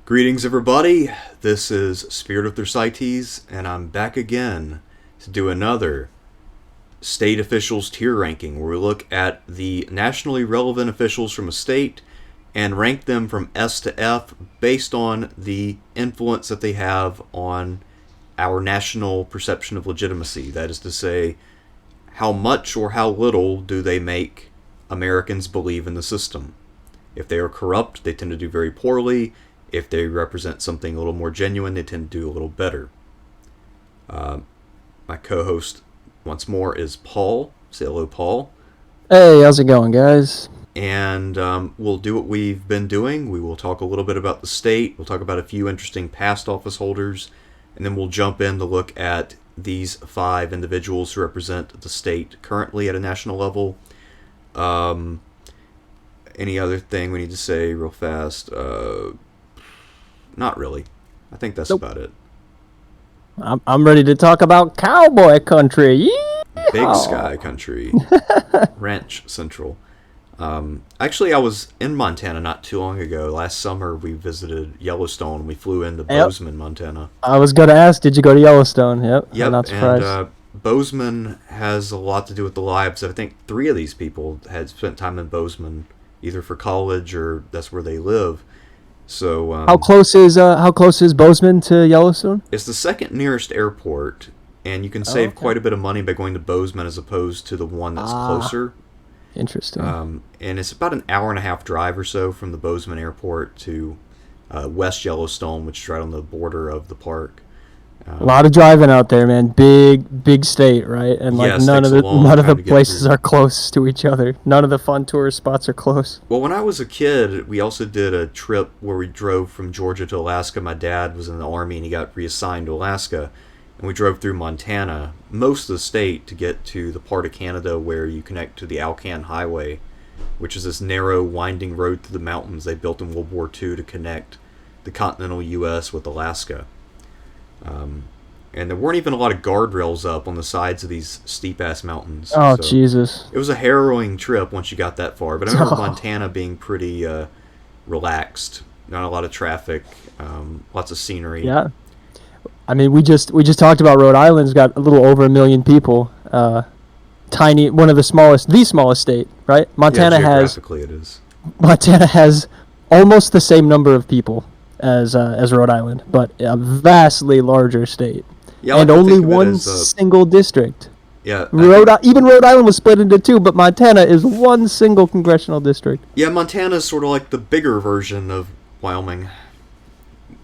Greetings, everybody. This is Spirit of Thersites, and I'm back again to do another state officials tier ranking, where we look at the nationally relevant officials from a state and rank them from S to F based on the influence that they have on our national perception of legitimacy. That is to say, how much or how little do they make Americans believe in the system. If they are corrupt, they tend to do very poorly. If they represent something a little more genuine, they tend to do a little better. My co-host, once more, is Paul. Say hello, Paul. Hey, how's it going, guys? And we'll do what we've been doing. We will talk a little bit about the state. We'll talk about a few interesting past office holders. And then we'll jump in to look at these 5 individuals who represent the state currently at a national level. Any other thing we need to say real fast? Not really. I think that's about it. I'm ready to talk about cowboy country. Yeehaw! Big Sky country. Ranch Central. Actually, I was in Montana not too long ago. Last summer, we visited Yellowstone. We flew into Bozeman, Montana. I was going to ask, did you go to Yellowstone? Yep. I'm not surprised. And Bozeman has a lot to do with the lives. I think 3 of these people had spent time in Bozeman, either for college or that's where they live. So how close is Bozeman to Yellowstone? It's the second nearest airport, and you can save quite a bit of money by going to Bozeman as opposed to the one that's closer. Interesting. And it's about an hour and a half drive or so from the Bozeman airport to West Yellowstone, which is right on the border of the park. A lot of driving out there, man. Big state, right? And like yes, none of the places are close to each other. None of the fun tourist spots are close. Well, when I was a kid, we also did a trip where we drove from Georgia to Alaska. My dad was in the Army and he got reassigned to Alaska, and we drove through Montana, most of the state, to get to the part of Canada where you connect to the Alcan Highway, which is this narrow, winding road through the mountains they built in World War II to connect the continental U.S. with Alaska. And there weren't even a lot of guardrails up on the sides of these steep-ass mountains. Oh, so Jesus. It was a harrowing trip once you got that far. But I remember Montana being pretty relaxed. Not a lot of traffic, lots of scenery. Yeah. I mean, we just talked about Rhode Island's got a little over 1 million people. Tiny, one of the smallest state, right? Montana geographically it is. Montana has almost the same number of people as Rhode Island, but a vastly larger state. Yeah, and only one single district. Yeah. Even Rhode Island was split into 2, but Montana is one single congressional district. Yeah, Montana is sort of like the bigger version of Wyoming.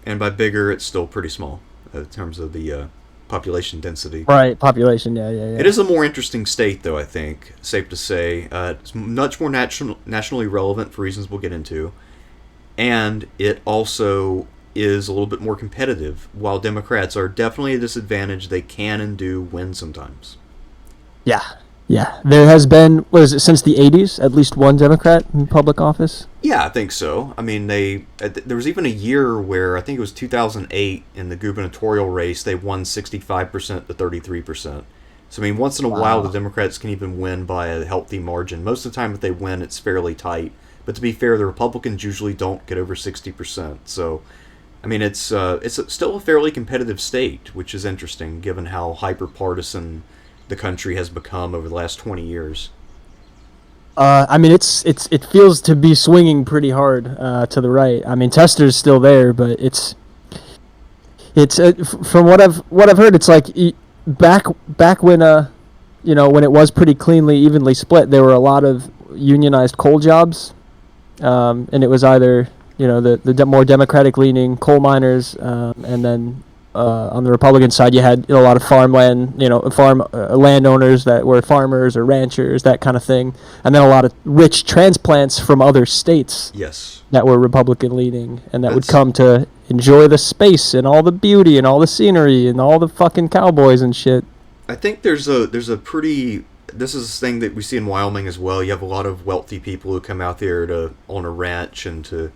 And by bigger, it's still pretty small in terms of the population density. Right, population, yeah. It is a more interesting state, though, I think. Safe to say. It's much more nationally relevant for reasons we'll get into. And it also is a little bit more competitive. While Democrats are definitely a disadvantage, they can and do win sometimes. Yeah. There has been, since the 80s, at least one Democrat in public office? Yeah, I think so. I mean, there was even a year where, I think it was 2008, in the gubernatorial race, they won 65% to 33%. So, I mean, once in a while, the Democrats can even win by a healthy margin. Most of the time, if they win, it's fairly tight. But to be fair, the Republicans usually don't get over 60%. So, I mean, it's still a fairly competitive state, which is interesting, given how hyper-partisan the country has become over the last 20 years. I mean, it feels to be swinging pretty hard to the right. I mean, Tester's still there, but it's from what I've heard, it's like back when when it was pretty cleanly evenly split, there were a lot of unionized coal jobs. And it was either, the more Democratic-leaning coal miners, and then on the Republican side, you had a lot of farmland, landowners that were farmers or ranchers, that kind of thing, and then a lot of rich transplants from other states. Yes. That were Republican-leaning, and that would come to enjoy the space and all the beauty and all the scenery and all the fucking cowboys and shit. I think there's a pretty. This is a thing that we see in Wyoming as well. You have a lot of wealthy people who come out there to own a ranch and to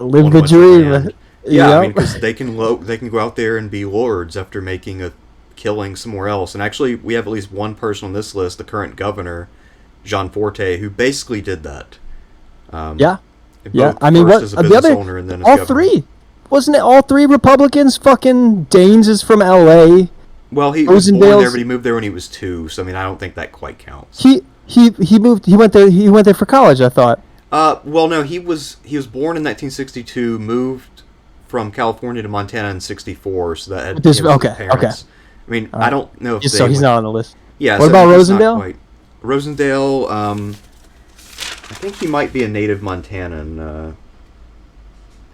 live the dream. Yeah, I mean, because they can go out there and be lords after making a killing somewhere else. And actually, we have at least one person on this list, the current governor, Gianforte, who basically did that. Yeah. I mean, what the other? All three. wasn't it all three Republicans? Fucking Daines is from L.A. Well, he was born there, but he moved there when he was 2. So I mean, I don't think that quite counts. He moved. He went there. He went there for college, I thought. Well, no, he was born in 1962, moved from California to Montana in 64, so that had his parents. Okay. I mean, I don't know if so he's not on the list. Yeah. What so about Rosendale? Rosendale, I think he might be a native Montanan.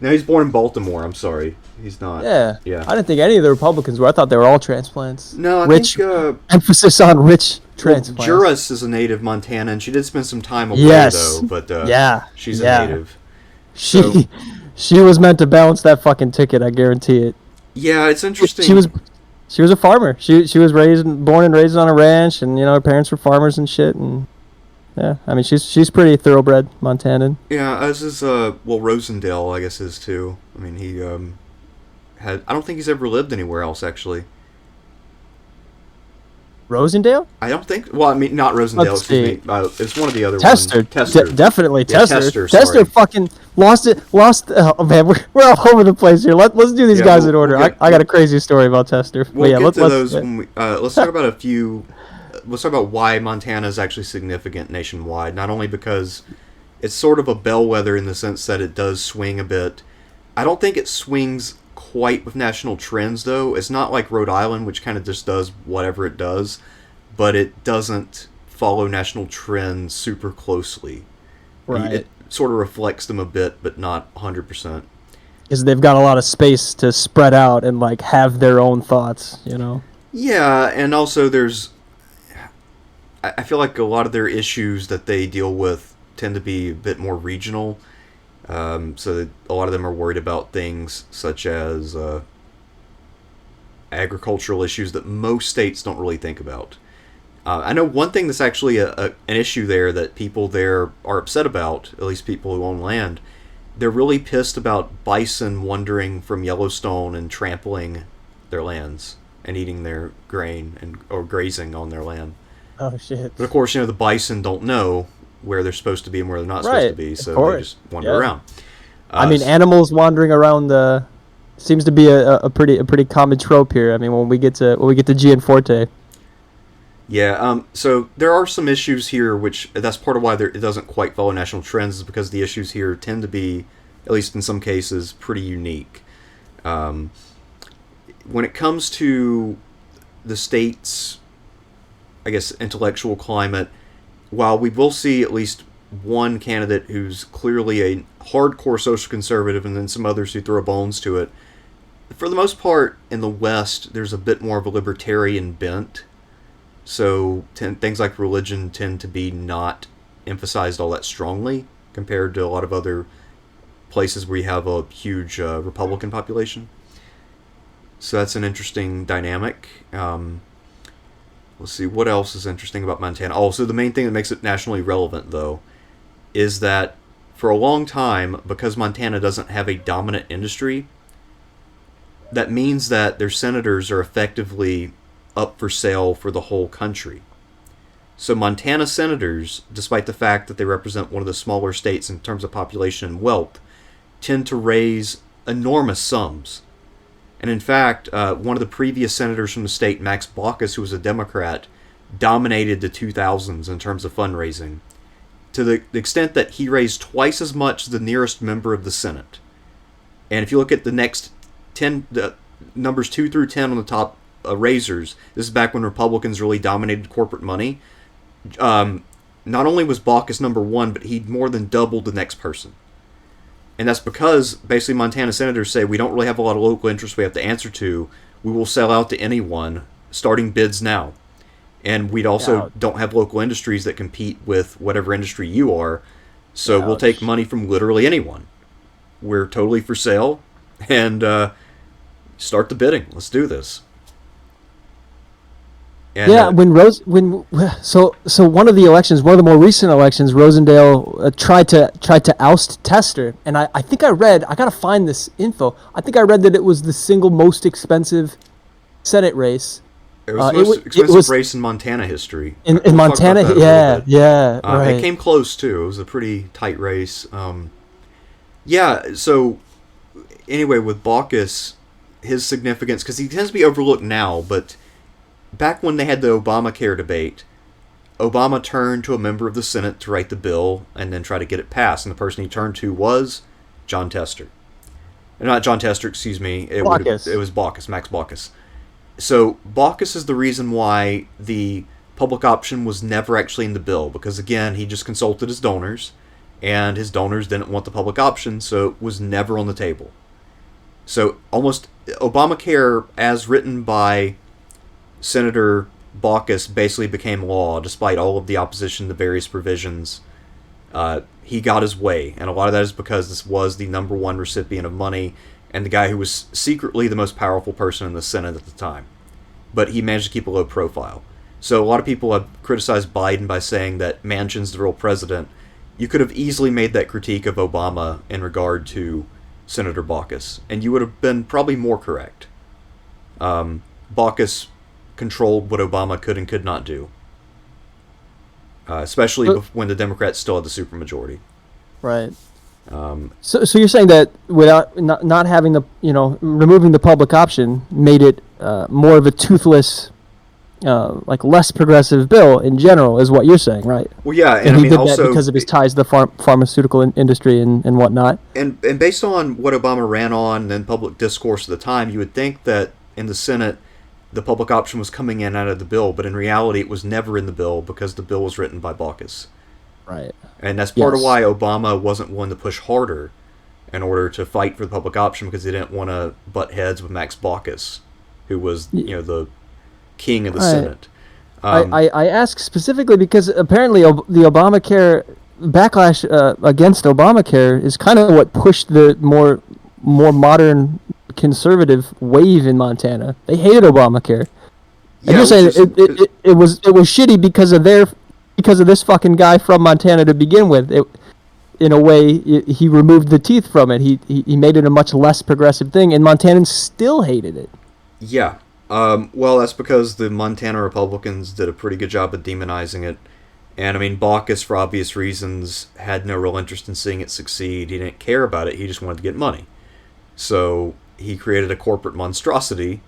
No, he's born in Baltimore. I'm sorry, he's not. Yeah. Yeah. I didn't think any of the Republicans were. I thought they were all transplants. No, I think emphasis on rich transplants. Well, Juras is a native Montanan. She did spend some time away though, but she's a native. She was meant to balance that fucking ticket. I guarantee it. Yeah, it's interesting. She was a farmer. She was born and raised on a ranch, and her parents were farmers and shit. And yeah, I mean she's pretty thoroughbred Montanan. Yeah, as is Rosendale, I guess is too. I mean he I don't think he's ever lived anywhere else actually. Rosendale? I don't think. Well, I mean, not Rosendale. Excuse me. It's one of the other Tester. ones. Tester. Definitely yeah, Tester. Tester fucking lost it. Oh man, we're all over the place here. Let's do these guys in order. I got a crazy story about Tester. We'll get to those when we. Let's talk about a few. Let's talk about why Montana is actually significant nationwide. Not only because it's sort of a bellwether in the sense that it does swing a bit. I don't think it swings quite with national trends though. It's not like Rhode Island, which kind of just does whatever it does, but it doesn't follow national trends super closely. Right. It sort of reflects them a bit, but not 100%. Because they've got a lot of space to spread out and like have their own thoughts, Yeah, and also I feel like a lot of their issues that they deal with tend to be a bit more regional. So a lot of them are worried about things such as agricultural issues that most states don't really think about. I know one thing that's actually an issue there that people there are upset about, at least people who own land. They're really pissed about bison wandering from Yellowstone and trampling their lands and eating their grain or grazing on their land. Oh, shit. But of course, the bison don't know where they're supposed to be and where they're not supposed to be, so they just wander around. I mean, animals wandering around seems to be a pretty common trope here. I mean, when we get to Gianforte. Yeah, so there are some issues here, which that's part of why it doesn't quite follow national trends, is because the issues here tend to be, at least in some cases, pretty unique. When it comes to the state's, I guess, intellectual climate, while we will see at least one candidate who's clearly a hardcore social conservative and then some others who throw bones to it, for the most part, in the West, there's a bit more of a libertarian bent. So things like religion tend to be not emphasized all that strongly compared to a lot of other places where you have a huge Republican population. So that's an interesting dynamic. Let's see, what else is interesting about Montana? Oh, so the main thing that makes it nationally relevant, though, is that for a long time, because Montana doesn't have a dominant industry, that means that their senators are effectively up for sale for the whole country. So Montana senators, despite the fact that they represent one of the smaller states in terms of population and wealth, tend to raise enormous sums. And in fact, one of the previous senators from the state, Max Baucus, who was a Democrat, dominated the 2000s in terms of fundraising, to the extent that he raised twice as much as the nearest member of the Senate. And if you look at the next 10, the numbers 2 through 10 on the top raisers, this is back when Republicans really dominated corporate money. Not only was Baucus number 1, but he more than doubled the next person. And that's because basically Montana senators say we don't really have a lot of local interests we have to answer to. We will sell out to anyone, starting bids now. And we also don't have local industries that compete with whatever industry you are. So we'll take money from literally anyone. We're totally for sale. And start the bidding. Let's do this. And, so one of the elections, one of the more recent elections, Rosendale tried to oust Tester, and I think I gotta find this info. I think I read that it was the single most expensive Senate race. It was the most expensive race in Montana history. In Montana, right. It came close too. It was a pretty tight race. So anyway, with Baucus, his significance, because he tends to be overlooked now, but back when they had the Obamacare debate, Obama turned to a member of the Senate to write the bill and then try to get it passed, and the person he turned to was John Tester. Not John Tester, excuse me. It was Baucus, Max Baucus. So Baucus is the reason why the public option was never actually in the bill, because again, he just consulted his donors, and his donors didn't want the public option, so it was never on the table. So almost Obamacare, as written by Senator Baucus, basically became law, despite all of the opposition to various provisions. He got his way, and a lot of that is because this was the number one recipient of money, and the guy who was secretly the most powerful person in the Senate at the time. But he managed to keep a low profile. So a lot of people have criticized Biden by saying that Manchin's the real president. You could have easily made that critique of Obama in regard to Senator Baucus, and you would have been probably more correct. Baucus controlled what Obama could and could not do, especially when the Democrats still had the supermajority. Right. So you're saying that without not having the, removing the public option made it more of a toothless, less progressive bill in general, is what you're saying, right? Well, yeah, and he did also that because of his ties to the pharmaceutical industry and whatnot. And based on what Obama ran on and then public discourse at the time, you would think that in the Senate the public option was coming in out of the bill, but in reality it was never in the bill because the bill was written by Baucus. Right. And that's part of why Obama wasn't willing to push harder in order to fight for the public option, because he didn't want to butt heads with Max Baucus, who was the king of the Senate. I ask specifically because apparently the Obamacare backlash against Obamacare is kind of what pushed the more modern conservative wave in Montana. They hated Obamacare. And you're saying it was shitty because of this fucking guy from Montana to begin with. In a way, he removed the teeth from it. He made it a much less progressive thing, and Montanans still hated it. Yeah. Well, that's because the Montana Republicans did a pretty good job of demonizing it. And, I mean, Baucus, for obvious reasons, had no real interest in seeing it succeed. He didn't care about it. He just wanted to get money. So he created a corporate monstrosity,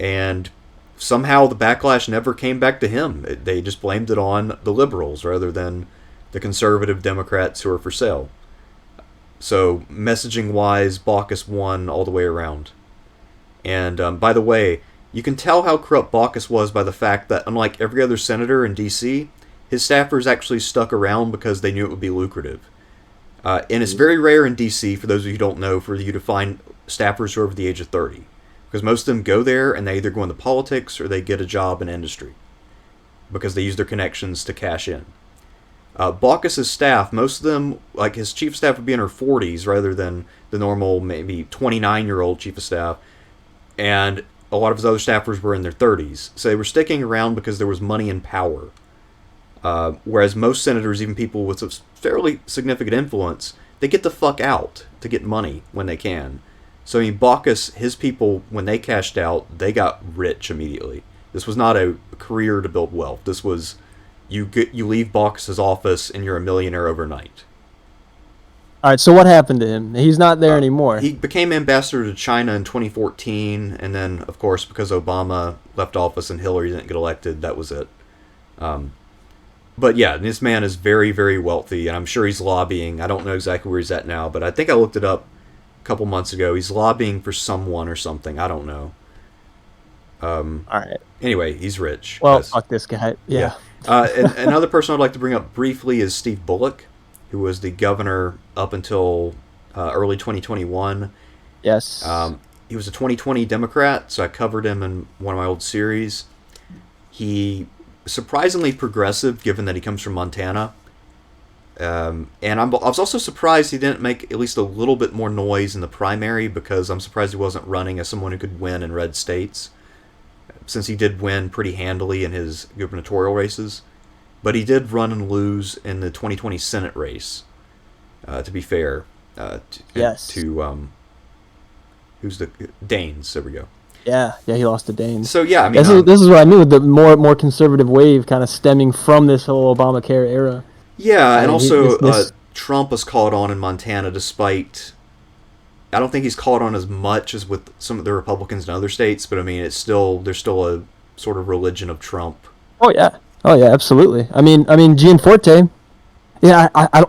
and somehow the backlash never came back to him. They just blamed it on the liberals rather than the conservative Democrats who are for sale. So, messaging-wise, Baucus won all the way around. And, by the way, you can tell how corrupt Baucus was by the fact that, unlike every other senator in D.C., his staffers actually stuck around because they knew it would be lucrative. And it's very rare in D.C., for those of you who don't know, for you to find staffers who are over the age of 30. Because most of them go there and they either go into politics or they get a job in industry. Because they use their connections to cash in. Baucus' staff, most of them, like his chief of staff would be in her 40s rather than the normal maybe 29-year-old chief of staff. And a lot of his other staffers were in their 30s. So they were sticking around because there was money and power. Whereas most senators, even people with a fairly significant influence, they get the fuck out to get money when they can. So, I mean, Baucus, his people, when they cashed out, they got rich immediately. This was not a career to build wealth. This was, you leave Baucus' office and you're a millionaire overnight. All right, so what happened to him? He's not there anymore. He became ambassador to China in 2014, and then, of course, because Obama left office and Hillary didn't get elected, that was it. But yeah, this man is very, very wealthy, and I'm sure he's lobbying. I don't know exactly where he's at now, but I think I looked it up a couple months ago. He's lobbying for someone or something. I don't know. All right. Anyway, he's rich. Well, fuck this guy. Yeah. And another person I'd like to bring up briefly is Steve Bullock, who was the governor up until early 2021. Yes. He was a 2020 Democrat, so I covered him in one of my old series. He surprisingly progressive, given that he comes from Montana. And I was also surprised he didn't make at least a little bit more noise in the primary, because I'm surprised he wasn't running as someone who could win in red states, since he did win pretty handily in his gubernatorial races. But he did run and lose in the 2020 Senate race, to be fair. Yes. Who's the... Daines, there we go. Yeah, he lost to Daines. So yeah, I mean, this is what I knew, the more conservative wave kind of stemming from this whole Obamacare era. Yeah, and also Trump has caught on in Montana, despite I don't think he's called on as much as with some of the Republicans in other states, but I mean, there's still a sort of religion of Trump. Oh yeah, absolutely. I mean, Gianforte. Yeah, I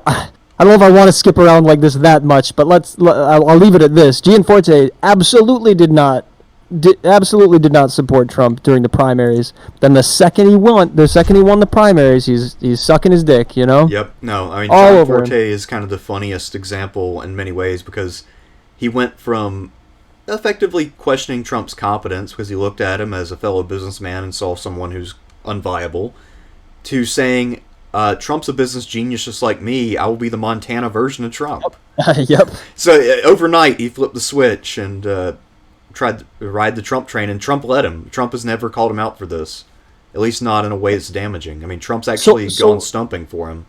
don't know if I want to skip around like this that much, but I'll leave it at this. Gianforte absolutely did not support Trump during the primaries. Then the second he won the primaries, he's sucking his dick, you know? Yep. No, I mean, Gianforte is kind of the funniest example in many ways because he went from effectively questioning Trump's competence because he looked at him as a fellow businessman and saw someone who's unviable, to saying, Trump's a business genius just like me. I will be the Montana version of Trump. Yep. So overnight, he flipped the switch and tried to ride the Trump train, and Trump let him. Trump has never called him out for this, at least not in a way that's damaging. I mean, Trump's actually gone stumping for him.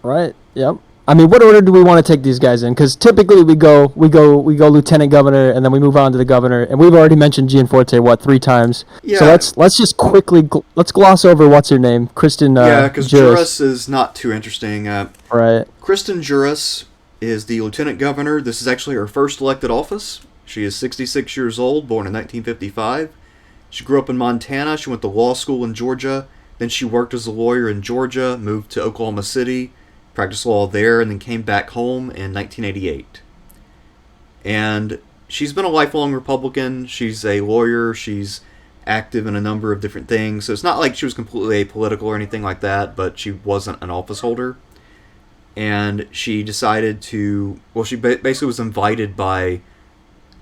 Right. Yep. I mean, what order do we want to take these guys in? Because typically we go lieutenant governor, and then we move on to the governor. And we've already mentioned Gianforte 3 times. Yeah. So let's just quickly let's gloss over what's her name, Kristen. Yeah, because Juris is not too interesting. Right. Kristen Juris is the lieutenant governor. This is actually her first elected office. She is 66 years old, born in 1955. She grew up in Montana. She went to law school in Georgia. Then she worked as a lawyer in Georgia, moved to Oklahoma City, practiced law there, and then came back home in 1988. And she's been a lifelong Republican. She's a lawyer. She's active in a number of different things. So it's not like she was completely apolitical or anything like that, but she wasn't an office holder. And she decided to, she basically was invited by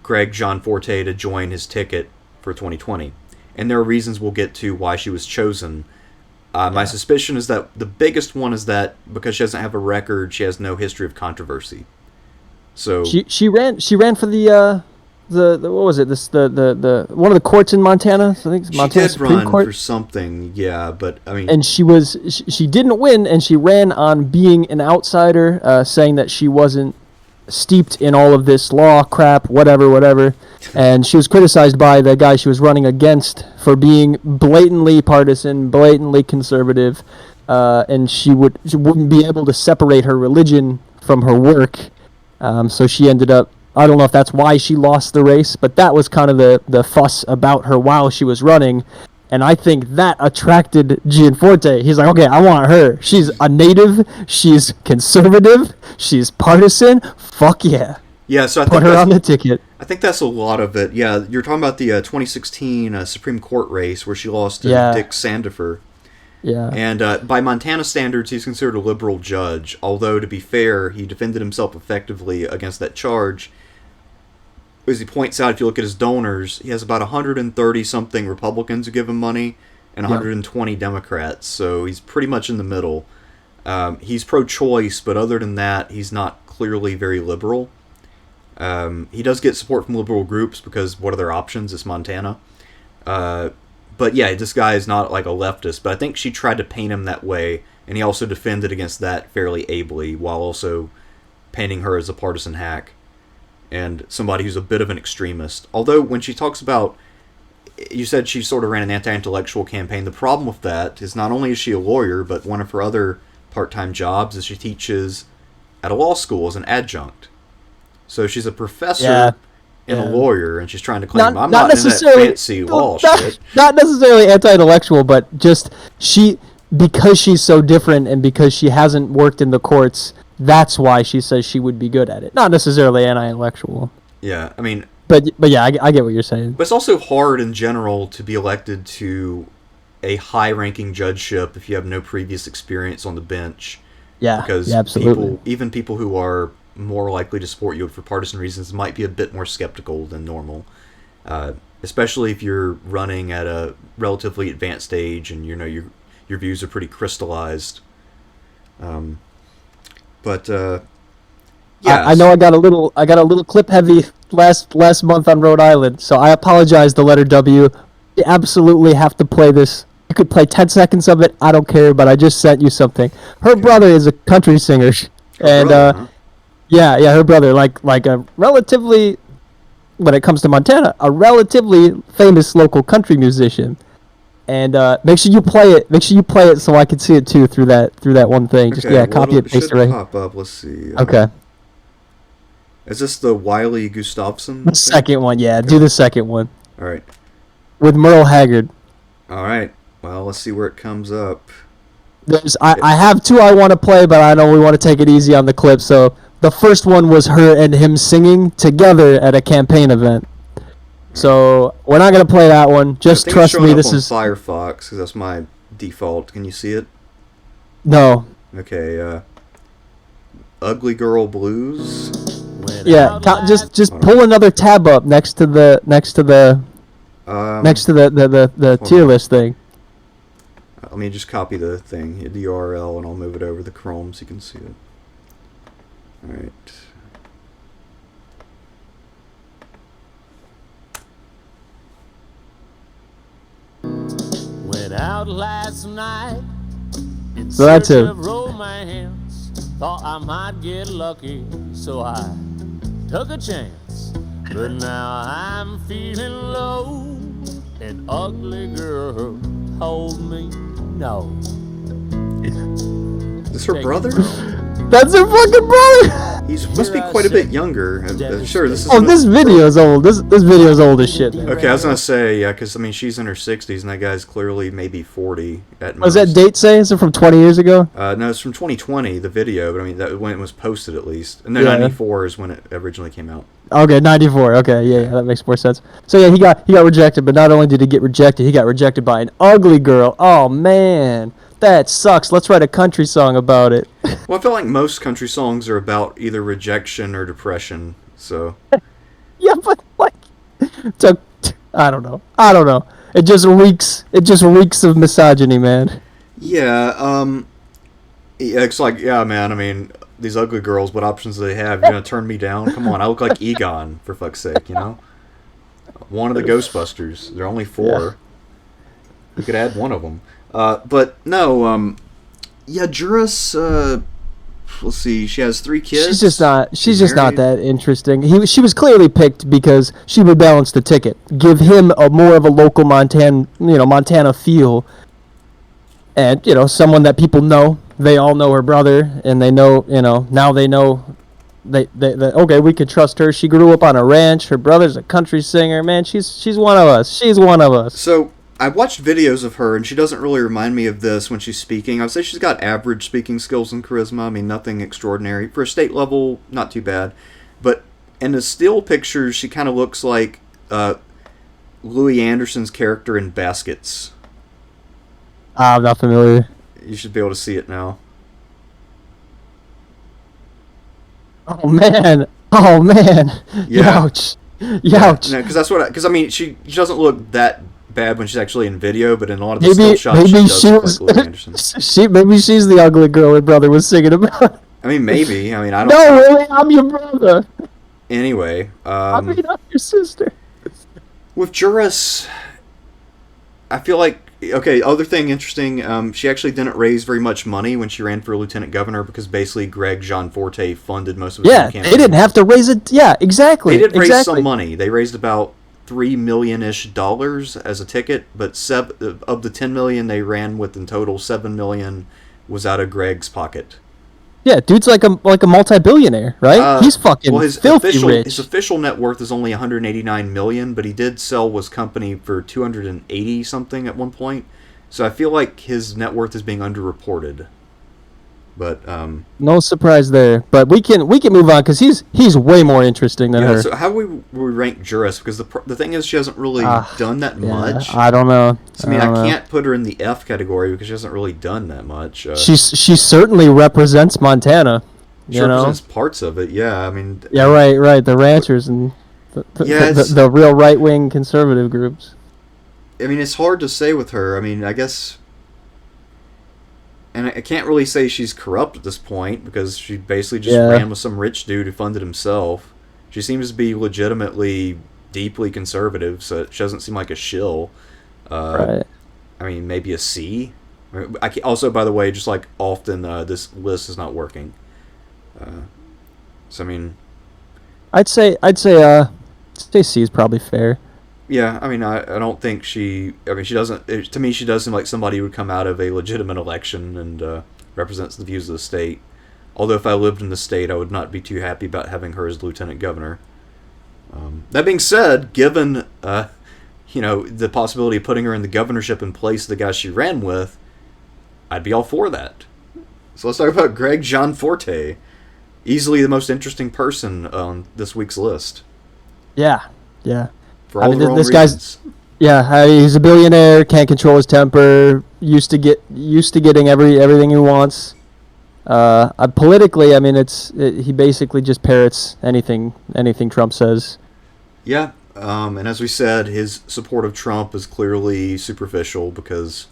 Gianforte to join his ticket for 2020. And there are reasons we'll get to why she was chosen. My suspicion is that the biggest one is that because she doesn't have a record, she has no history of controversy. So she ran for the what was it? The one of the courts in Montana. I think it's Montana Supreme Court. She did run for something, yeah, but I mean, and she didn't win, and she ran on being an outsider, saying that she wasn't steeped in all of this law crap, whatever, and she was criticized by the guy she was running against for being blatantly partisan, blatantly conservative, and she wouldn't be able to separate her religion from her work, so she ended up, I don't know if that's why she lost the race, but that was kind of the fuss about her while she was running. And I think that attracted Gianforte. He's like, okay, I want her. She's a native. She's conservative. She's partisan. Fuck yeah. Yeah, so I put her on the ticket. I think that's a lot of it. Yeah, you're talking about the 2016 Supreme Court race where she lost to Dick Sandifer. Yeah. And by Montana standards, he's considered a liberal judge. Although, to be fair, he defended himself effectively against that charge. As he points out, if you look at his donors, he has about 130-something Republicans who give him money and 120 Democrats, so he's pretty much in the middle. He's pro-choice, but other than that, he's not clearly very liberal. He does get support from liberal groups because what are their options? It's Montana. But yeah, this guy is not like a leftist, but I think she tried to paint him that way, and he also defended against that fairly ably, while also painting her as a partisan hack and somebody who's a bit of an extremist. Although when she talks about, you said she sort of ran an anti-intellectual campaign, the problem with that is not only is she a lawyer, but one of her other part-time jobs is she teaches at a law school as an adjunct. So she's a professor and a lawyer, and she's trying to claim, I'm not in that fancy law shit. Not necessarily anti-intellectual, but just because she's so different and because she hasn't worked in the courts, that's why she says she would be good at it. Not necessarily anti-intellectual. Yeah, I mean... But yeah, I get what you're saying. But it's also hard in general to be elected to a high-ranking judgeship if you have no previous experience on the bench. Yeah, because absolutely. Even people who are more likely to support you for partisan reasons might be a bit more skeptical than normal. Especially if you're running at a relatively advanced stage and your views are pretty crystallized. But I know I got a little clip heavy last month on Rhode Island, so I apologize to letter W. You absolutely have to play this. You could play 10 seconds of it, I don't care, but I just sent you something. Her brother is a country singer, and her brother, like a relatively, when it comes to Montana, a relatively famous local country musician. And make sure you play it. Make sure you play it so I can see it too through that one thing. Just copy it, paste it right. Pop up. Let's see. Okay. Is this the Wiley Gustafson? The second one, yeah. Okay. Do the second one. All right. With Merle Haggard. All right. Well, let's see where it comes up. I have two I want to play, but I know we want to take it easy on the clip. So the first one was her and him singing together at a campaign event. So we're not going to play that one. Just trust me, this is Firefox, because that's my default. Can you see it? No. Okay. Ugly Girl Blues. Yeah, just pull another tab up next to the tier list thing. Let me just copy the thing, the URL, and I'll move it over the Chrome so you can see it. All right. Went out last night in So that's search it. of romance. Thought I might get lucky, so I took a chance. But now I'm feeling low. An ugly girl told me no. Is this her brother? That's her fucking brother. He must be quite a bit younger. Sure, this is. Oh, this video's old. This video's old as shit. Okay, I was gonna say, yeah, because I mean she's in her 60s and that guy's clearly maybe 40 at most. Was that date say? Is it from 20 years ago? No, it's from 2020, the video, but I mean that when it was posted at least. And then 94 is when it originally came out. Okay, 94. Okay, yeah, that makes more sense. So yeah, he got rejected, but not only did he get rejected, he got rejected by an ugly girl. Oh man, that sucks. Let's write a country song about it. Well, I feel like most country songs are about either rejection or depression. So. Yeah, but like, I don't know. It just reeks of misogyny, man. Yeah. It's like, yeah, man. I mean, these ugly girls. What options do they have? You're gonna turn me down? Come on, I look like Egon, for fuck's sake, you know. One of the Ghostbusters. There are only 4. Yeah. You could add one of them. But no. Yeah, Juras. Let's see. She has 3 kids. She's just not that interesting. She was clearly picked because she would balance the ticket, give him more of a local Montana feel, and someone that people know. They all know her brother, and they know now they know. They okay, we could trust her. She grew up on a ranch. Her brother's a country singer. Man, she's one of us. She's one of us. So. I watched videos of her, and she doesn't really remind me of this when she's speaking. I would say she's got average speaking skills and charisma. I mean, nothing extraordinary. For a state level, not too bad. But in the still pictures, she kind of looks like Louis Anderson's character in Baskets. I'm not familiar. You should be able to see it now. Oh, man. Yeah. Youch. Youch. Because I mean, she doesn't look that bad when she's actually in video, but in a lot of the still shots, she does look like Louis Anderson. Maybe she's the ugly girl her brother was singing about. I mean, maybe. I mean, I don't. No, really, I'm your brother. Anyway, I'm your sister. With Juras, I feel like other thing interesting. She actually didn't raise very much money when she ran for lieutenant governor because basically Greg Gianforte funded most of his campaign. They didn't have to raise it. Yeah, exactly. They did raise some money. They raised about $3 million-ish as a ticket, but of the $10 million they ran with in total, $7 million was out of Greg's pocket. Yeah, dude's like a multi-billionaire, right? He's fucking filthy rich. His official net worth is only $189 million, but he did sell his company for $280 something at one point. So I feel like his net worth is being underreported. But no surprise there. But we can move on because he's way more interesting than her. So how do we rank Juras? Because the thing is, she hasn't really done that much. I don't know. So, I can't put her in the F category because she hasn't really done that much. She certainly represents Montana. She represents parts of it. Yeah, I mean. Yeah, right. The ranchers and the real right wing conservative groups. I mean, it's hard to say with her. I mean, I guess. And I can't really say she's corrupt at this point because she basically just ran with some rich dude who funded himself. She seems to be legitimately deeply conservative, so she doesn't seem like a shill. Right. I mean, maybe a C. Also, by the way, just like often, this list is not working. So I mean, I'd say C is probably fair. Yeah, I mean, I don't think she doesn't. To me, she does seem like somebody who would come out of a legitimate election and represents the views of the state. Although if I lived in the state, I would not be too happy about having her as lieutenant governor. That being said, given the possibility of putting her in the governorship in place of the guy she ran with, I'd be all for that. So let's talk about Greg Gianforte. Easily the most interesting person on this week's list. Yeah. For all the wrong this reasons. He's a billionaire, can't control his temper, used to getting everything he wants. Politically, he basically just parrots anything Trump says. Yeah, and as we said, his support of Trump is clearly superficial because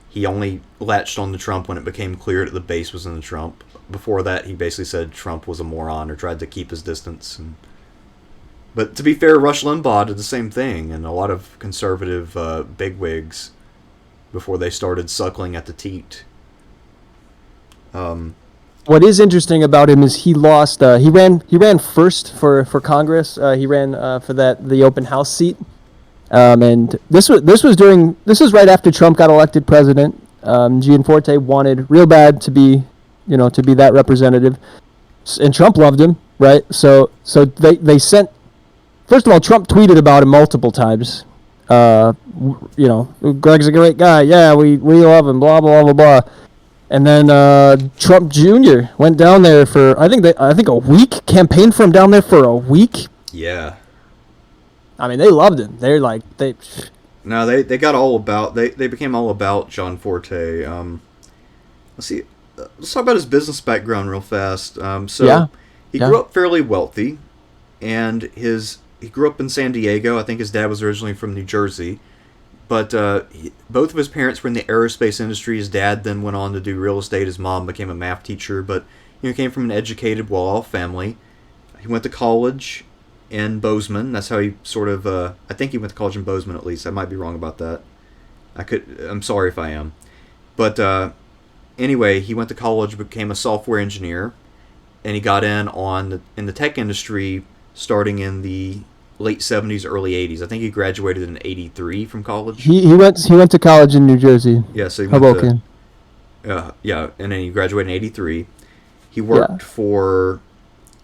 he only latched on to Trump when it became clear that the base was in the Trump. Before that, he basically said Trump was a moron or tried to keep his distance. But to be fair, Rush Limbaugh did the same thing, and a lot of conservative bigwigs before they started suckling at the teat. What is interesting about him is he lost. He ran first for Congress. He ran for the open house seat, and this was right after Trump got elected president. Gianforte wanted real bad to be that representative, and Trump loved him, right? So they sent. First of all, Trump tweeted about him multiple times. Greg's a great guy. Yeah, we love him. Blah blah blah blah. And then Trump Jr. went down there for I think a week. Campaigned for him down there for a week. Yeah. They loved him. They're like they. No, they got all about they became all about Gianforte. Let's see. Let's talk about his business background real fast. He grew up fairly wealthy, and he grew up in San Diego. I think his dad was originally from New Jersey. But both of his parents were in the aerospace industry. His dad then went on to do real estate. His mom became a math teacher. But he came from an educated, well-off family. He went to college in Bozeman. That's how he sort of... I think he went to college in Bozeman at least. I might be wrong about that. I'm sorry if I am. But anyway, he went to college, became a software engineer, and he got in the tech industry starting in the late 70s, early 80s. I think he graduated in 83 from college. He went to college in New Jersey. Yeah, so he Hoboken. and then he graduated in 83. He worked for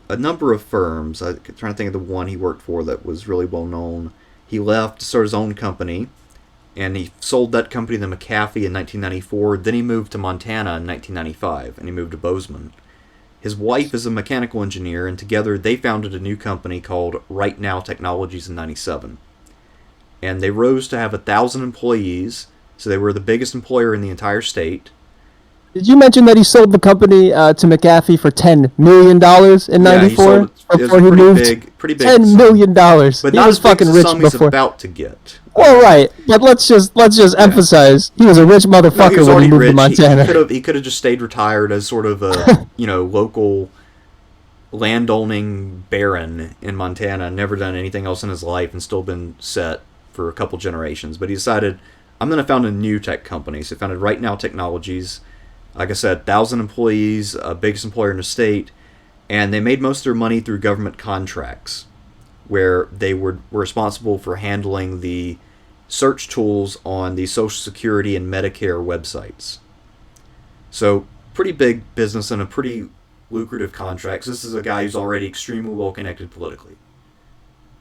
a number of firms. I'm trying to think of the one he worked for that was really well known. He left to start his own company, and he sold that company to McAfee in 1994. Then he moved to Montana in 1995, and he moved to Bozeman. His wife is a mechanical engineer, and together they founded a new company called Right Now Technologies in 97. And they rose to have 1,000 employees, so they were the biggest employer in the entire state. Did you mention that he sold the company to McAfee for $10 million in '94 before he moved? Pretty big. $10 million. But he not was as big fucking as the rich sum before. he's about to get. Well, right, but let's just emphasize he was a rich motherfucker He was when already he moved rich. to Montana. He could have just stayed retired as sort of a local landowning baron in Montana, never done anything else in his life, and still been set for a couple generations. But he decided, I'm going to found a new tech company. So he founded Right Now Technologies. Like I said, 1,000 employees, biggest employer in the state, and they made most of their money through government contracts, where they were responsible for handling the search tools on the Social Security and Medicare websites. So, pretty big business and a pretty lucrative contracts. This is a guy who's already extremely well connected politically.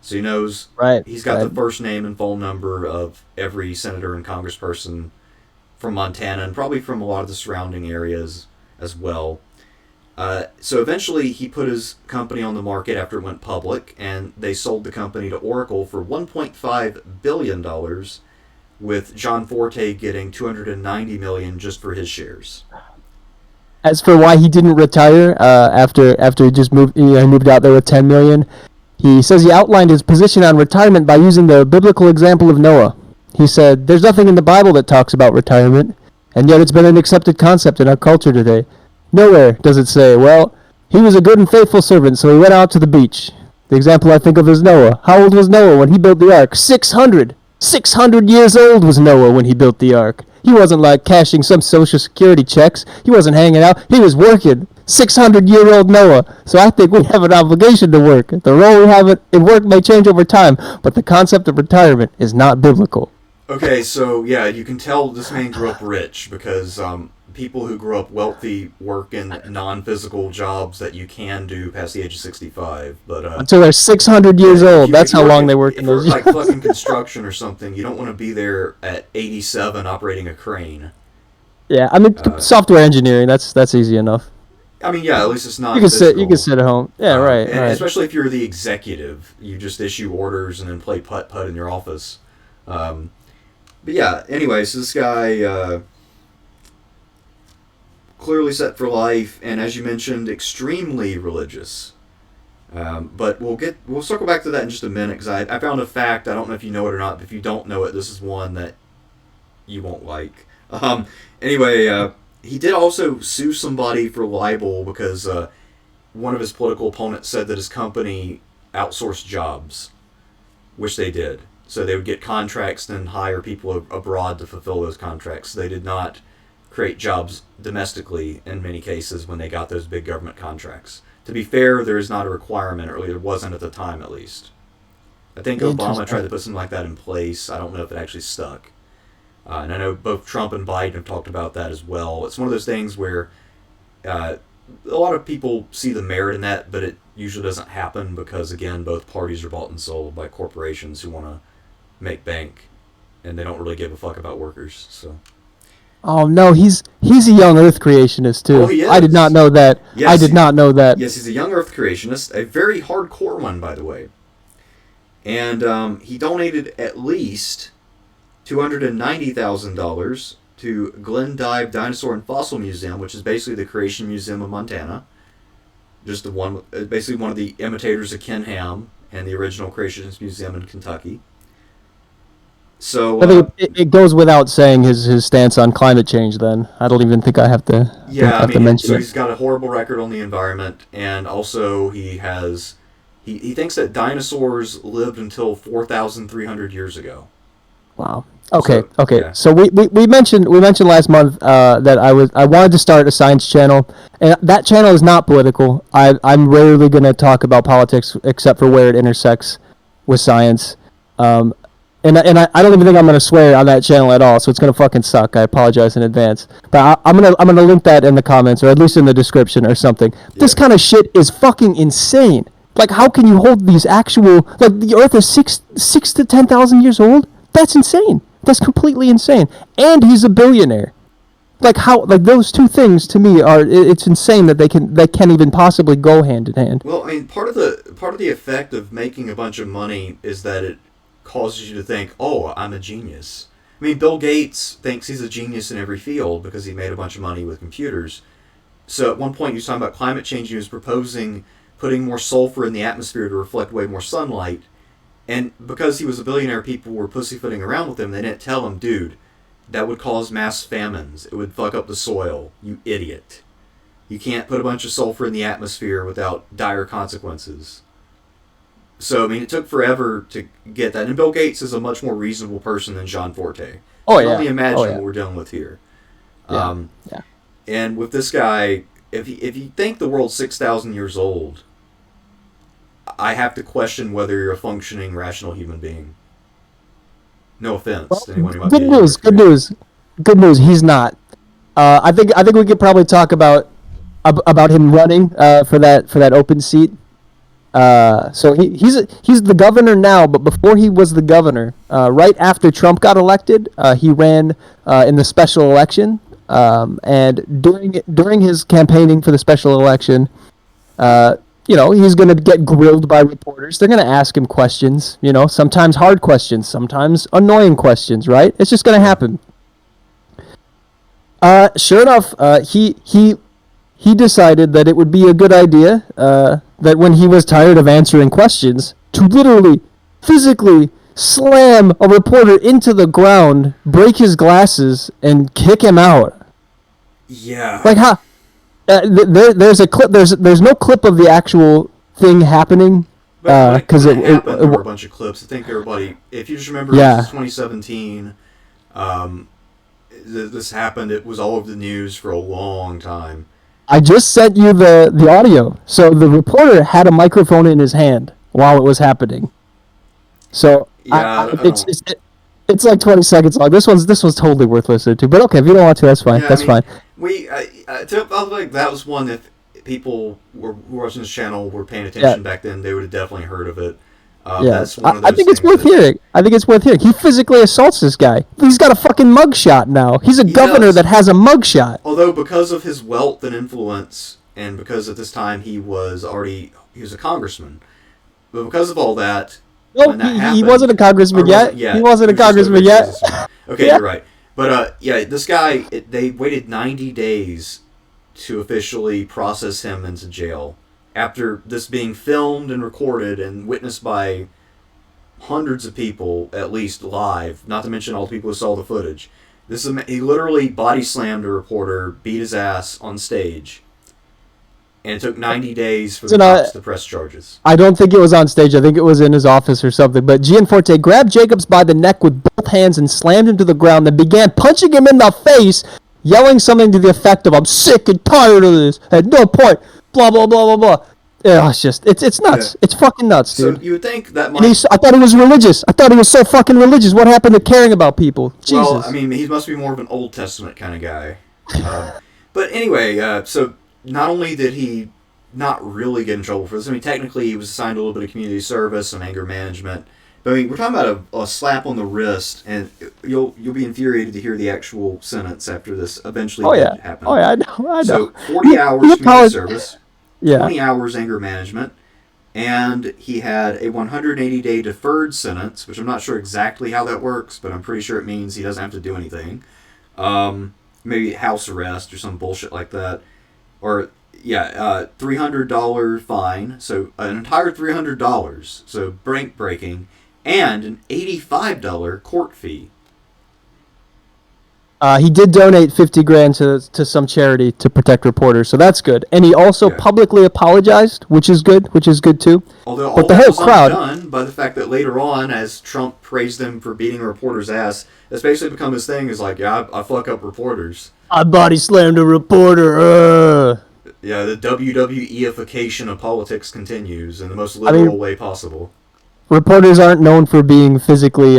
So he knows he's got the first name and phone number of every senator and congressperson from Montana and probably from a lot of the surrounding areas as well. So eventually he put his company on the market after it went public, and they sold the company to Oracle for $1.5 billion, with Gianforte getting $290 million just for his shares. As for why he didn't retire after he just moved, he moved out there with $10 million, he says he outlined his position on retirement by using the biblical example of Noah. He said, "There's nothing in the Bible that talks about retirement, and yet it's been an accepted concept in our culture today. Nowhere does it say, well, he was a good and faithful servant, so he went out to the beach." The example I think of is Noah. How old was Noah when he built the ark? 600! 600 years old was Noah when he built the ark. He wasn't like cashing some social security checks. He wasn't hanging out. He was working. 600-year-old Noah. So I think we have an obligation to work. The role we have in work may change over time, but the concept of retirement is not biblical. Okay, so yeah, you can tell this man grew up rich because people who grew up wealthy work in non-physical jobs that you can do past the age of 65. But until they're 600 years old. That's how long they work in those. If you're like fucking construction or something, you don't want to be there at 87 operating a crane. Yeah, I mean, software engineering. That's easy enough. I mean, yeah, at least it's not. You can sit at home. Yeah, right. And especially if you're the executive, you just issue orders and then play putt-putt in your office. But yeah, anyway, so this guy clearly set for life, and as you mentioned, extremely religious. But we'll circle back to that in just a minute, because I found a fact. I don't know if you know it or not, but if you don't know it, this is one that you won't like. Anyway, he did also sue somebody for libel because one of his political opponents said that his company outsourced jobs, which they did. So they would get contracts and then hire people abroad to fulfill those contracts. They did not create jobs domestically in many cases when they got those big government contracts. To be fair, there is not a requirement, or there wasn't at the time at least. I think Obama tried to put something like that in place. I don't know if it actually stuck. And I know both Trump and Biden have talked about that as well. It's one of those things where a lot of people see the merit in that, but it usually doesn't happen because, again, both parties are bought and sold by corporations who want to make bank, and they don't really give a fuck about workers. So. Oh no, he's a young Earth creationist too. Oh, he is. I did not know that. Yes, I did not know that. Yes, he's a young Earth creationist, a very hardcore one, by the way. And he donated at least $290,000 to Glendive Dinosaur and Fossil Museum, which is basically the Creation Museum of Montana. Just basically one of the imitators of Ken Ham and the original Creationist Museum in Kentucky. So I think it goes without saying his stance on climate change. Then I don't even think I have to. Yeah, to mention so it. he's got a horrible record on the environment, and also he thinks that dinosaurs lived until 4,300 years ago. Wow. Okay. So, okay. yeah. So we mentioned last month that I wanted to start a science channel, and that channel is not political. I'm rarely going to talk about politics except for where it intersects with science. And I don't even think I'm going to swear on that channel at all, so it's going to fucking suck. I apologize in advance. But I'm gonna link that in the comments, or at least in the description or something. Yeah. This kind of shit is fucking insane. Like, how can you hold these actual... Like, the Earth is 6 to 10,000 years old? That's insane. That's completely insane. And he's a billionaire. Like, how... Like, those two things, to me, are... It's insane that they can't even possibly go hand in hand. Well, I mean, part of the effect of making a bunch of money is that it causes you to think, oh, I'm a genius. I mean, Bill Gates thinks he's a genius in every field because he made a bunch of money with computers. So at one point he was talking about climate change. He was proposing putting more sulfur in the atmosphere to reflect way more sunlight. And because he was a billionaire, people were pussyfooting around with him. They didn't tell him, dude, that would cause mass famines. It would fuck up the soil. You idiot. You can't put a bunch of sulfur in the atmosphere without dire consequences. So, I mean, it took forever to get that. And Bill Gates is a much more reasonable person than Gianforte. Oh, you yeah. can only imagine what we're dealing with here. Yeah. And with this guy, if you think the world's 6,000 years old, I have to question whether you're a functioning, rational human being. No offense to anyone who might be. Good news. He's not. I think we could probably talk about him running for that open seat. So he's the governor now, but before he was the governor, right after Trump got elected, he ran in the special election, and during his campaigning for the special election, he's going to get grilled by reporters. They're going to ask him questions, sometimes hard questions, sometimes annoying questions, right? It's just going to happen. Sure enough, he decided that it would be a good idea, that when he was tired of answering questions, to literally, physically slam a reporter into the ground, break his glasses, and kick him out. Yeah. Like how? There's a clip. There's no clip of the actual thing happening. Because there were a bunch of clips. I think everybody, if you just remember, this is 2017. This happened. It was all over the news for a long time. I just sent you the audio. So the reporter had a microphone in his hand while it was happening. So yeah, It's like 20 seconds long. This one's totally worth listening to. But okay, if you don't want to, that's fine. Yeah, That's fine. I felt like that was one that people who were watching this channel were paying attention back then. They would have definitely heard of it. That's one of those I think it's worth things hearing. I think it's worth hearing. He physically assaults this guy. He's got a fucking mugshot now. He's a governor that has a mugshot. Although because of his wealth and influence, and because at this time he was a congressman, but because of all that, No, he wasn't a congressman yet. He wasn't a congressman yet. Okay, you're right. But this guy, they waited 90 days to officially process him into jail. After this being filmed and recorded and witnessed by hundreds of people, at least live, not to mention all the people who saw the footage. He literally body slammed a reporter, beat his ass on stage, and it took 90 days for the cops to press charges. I don't think it was on stage. I think it was in his office or something. But Gianforte grabbed Jacobs by the neck with both hands and slammed him to the ground, then began punching him in the face, yelling something to the effect of, "I'm sick and tired of this. At no point, blah, blah, blah, blah, blah." Yeah, it's nuts. Yeah. It's fucking nuts, dude. So you would think that might... I thought he was religious. I thought he was so fucking religious. What happened to caring about people? Jesus. Well, I mean, he must be more of an Old Testament kind of guy. But anyway, so not only did he not really get in trouble for this, I mean, technically he was assigned a little bit of community service and anger management. But I mean, we're talking about a slap on the wrist, and you'll be infuriated to hear the actual sentence after this eventually happened. Oh, yeah, I know. So 40 hours community service. 20 hours anger management, and he had a 180-day deferred sentence, which I'm not sure exactly how that works, but I'm pretty sure it means he doesn't have to do anything. Maybe house arrest or some bullshit like that. Or, $300 fine, so an entire $300, so bank breaking, and an $85 court fee. He did donate $50,000 to some charity to protect reporters, so that's good. And he also publicly apologized, which is good too. Although all that was undone by the fact that later on, as Trump praised him for beating a reporter's ass, it's basically become his thing. Is like, I fuck up reporters. I body slammed a reporter. Yeah, the WWE-ification of politics continues in the most literal way possible. Reporters aren't known for being physically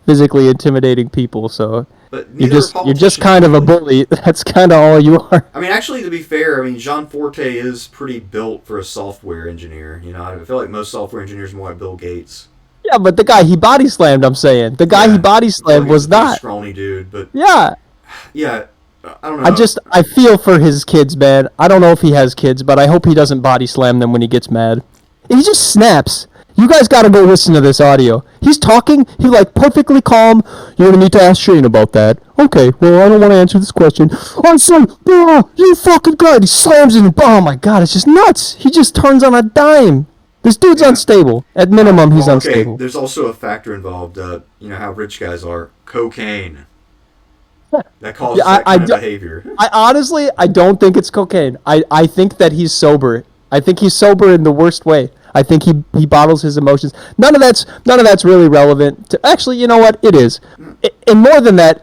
intimidating people, so. But you're just kind of a bully. That's kind of all you are. I mean, actually, to be fair, I mean, Gianforte is pretty built for a software engineer. You know, I feel like most software engineers are more like Bill Gates. Yeah, but the guy he body slammed, I'm saying. The guy he body slammed was not. Scrawny dude, but... Yeah. Yeah, I don't know. I feel for his kids, man. I don't know if he has kids, but I hope he doesn't body slam them when he gets mad. He just snaps. You guys gotta go listen to this audio. He's talking, perfectly calm. You're gonna need to ask Shane about that. Okay, well, I don't want to answer this question. I'm sorry, you fucking guy. He slams it, oh my god, it's just nuts. He just turns on a dime. This dude's unstable. At minimum, he's unstable. There's also a factor involved, you know how rich guys are. Cocaine. That causes that kind of behavior. I don't think it's cocaine. I think that he's sober. I think he's sober in the worst way. I think he bottles his emotions. None of that's really relevant. Actually, you know what? It is. And more than that,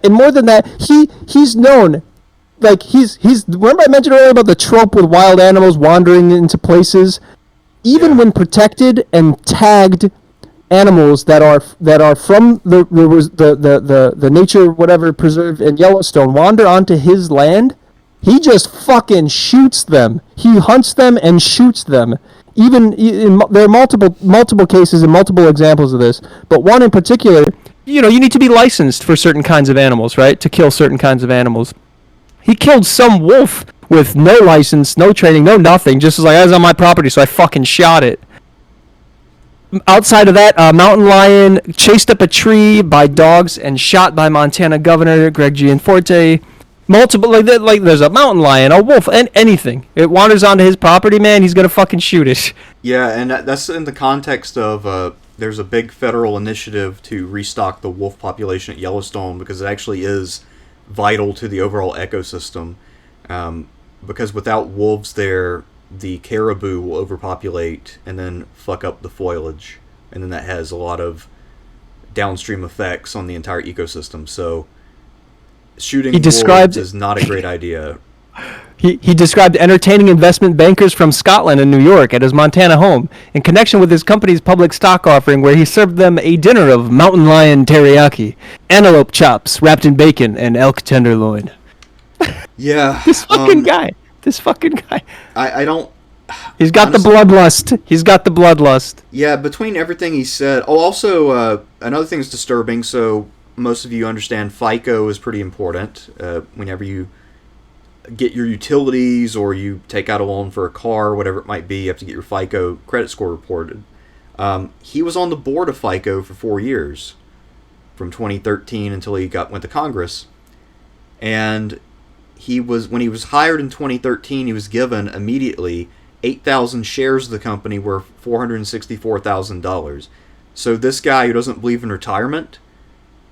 he's known. Like he's. Remember I mentioned earlier about the trope with wild animals wandering into places. Even when protected and tagged animals that are from the nature whatever preserve in Yellowstone wander onto his land, he just fucking shoots them. He hunts them and shoots them. There are multiple cases and multiple examples of this, but one in particular, you need to be licensed for certain kinds of animals, right? To kill certain kinds of animals. He killed some wolf with no license, no training, no nothing, just as like, I was on my property, so I fucking shot it. Outside of that, a mountain lion chased up a tree by dogs and shot by Montana Governor Greg Gianforte. Multiple, like there's a mountain lion, a wolf, and anything. It wanders onto his property, man, he's gonna fucking shoot it. Yeah, and that's in the context of, there's a big federal initiative to restock the wolf population at Yellowstone because it actually is vital to the overall ecosystem. Because without wolves there, the caribou will overpopulate and then fuck up the foliage. And then that has a lot of downstream effects on the entire ecosystem, so... Shooting wolves is not a great idea. He described entertaining investment bankers from Scotland and New York at his Montana home in connection with his company's public stock offering, where he served them a dinner of mountain lion teriyaki, antelope chops wrapped in bacon, and elk tenderloin. Yeah. This fucking guy. I don't... He's got honestly, the bloodlust. He's got the bloodlust. Yeah, between everything he said... Oh, also, another thing that's disturbing, so most of you understand FICO is pretty important. Whenever you get your utilities or you take out a loan for a car, whatever it might be, you have to get your FICO credit score reported. He was on the board of FICO for 4 years, from 2013 until he went to Congress. And when he was hired in 2013, he was given immediately 8,000 shares of the company worth $464,000. So this guy who doesn't believe in retirement,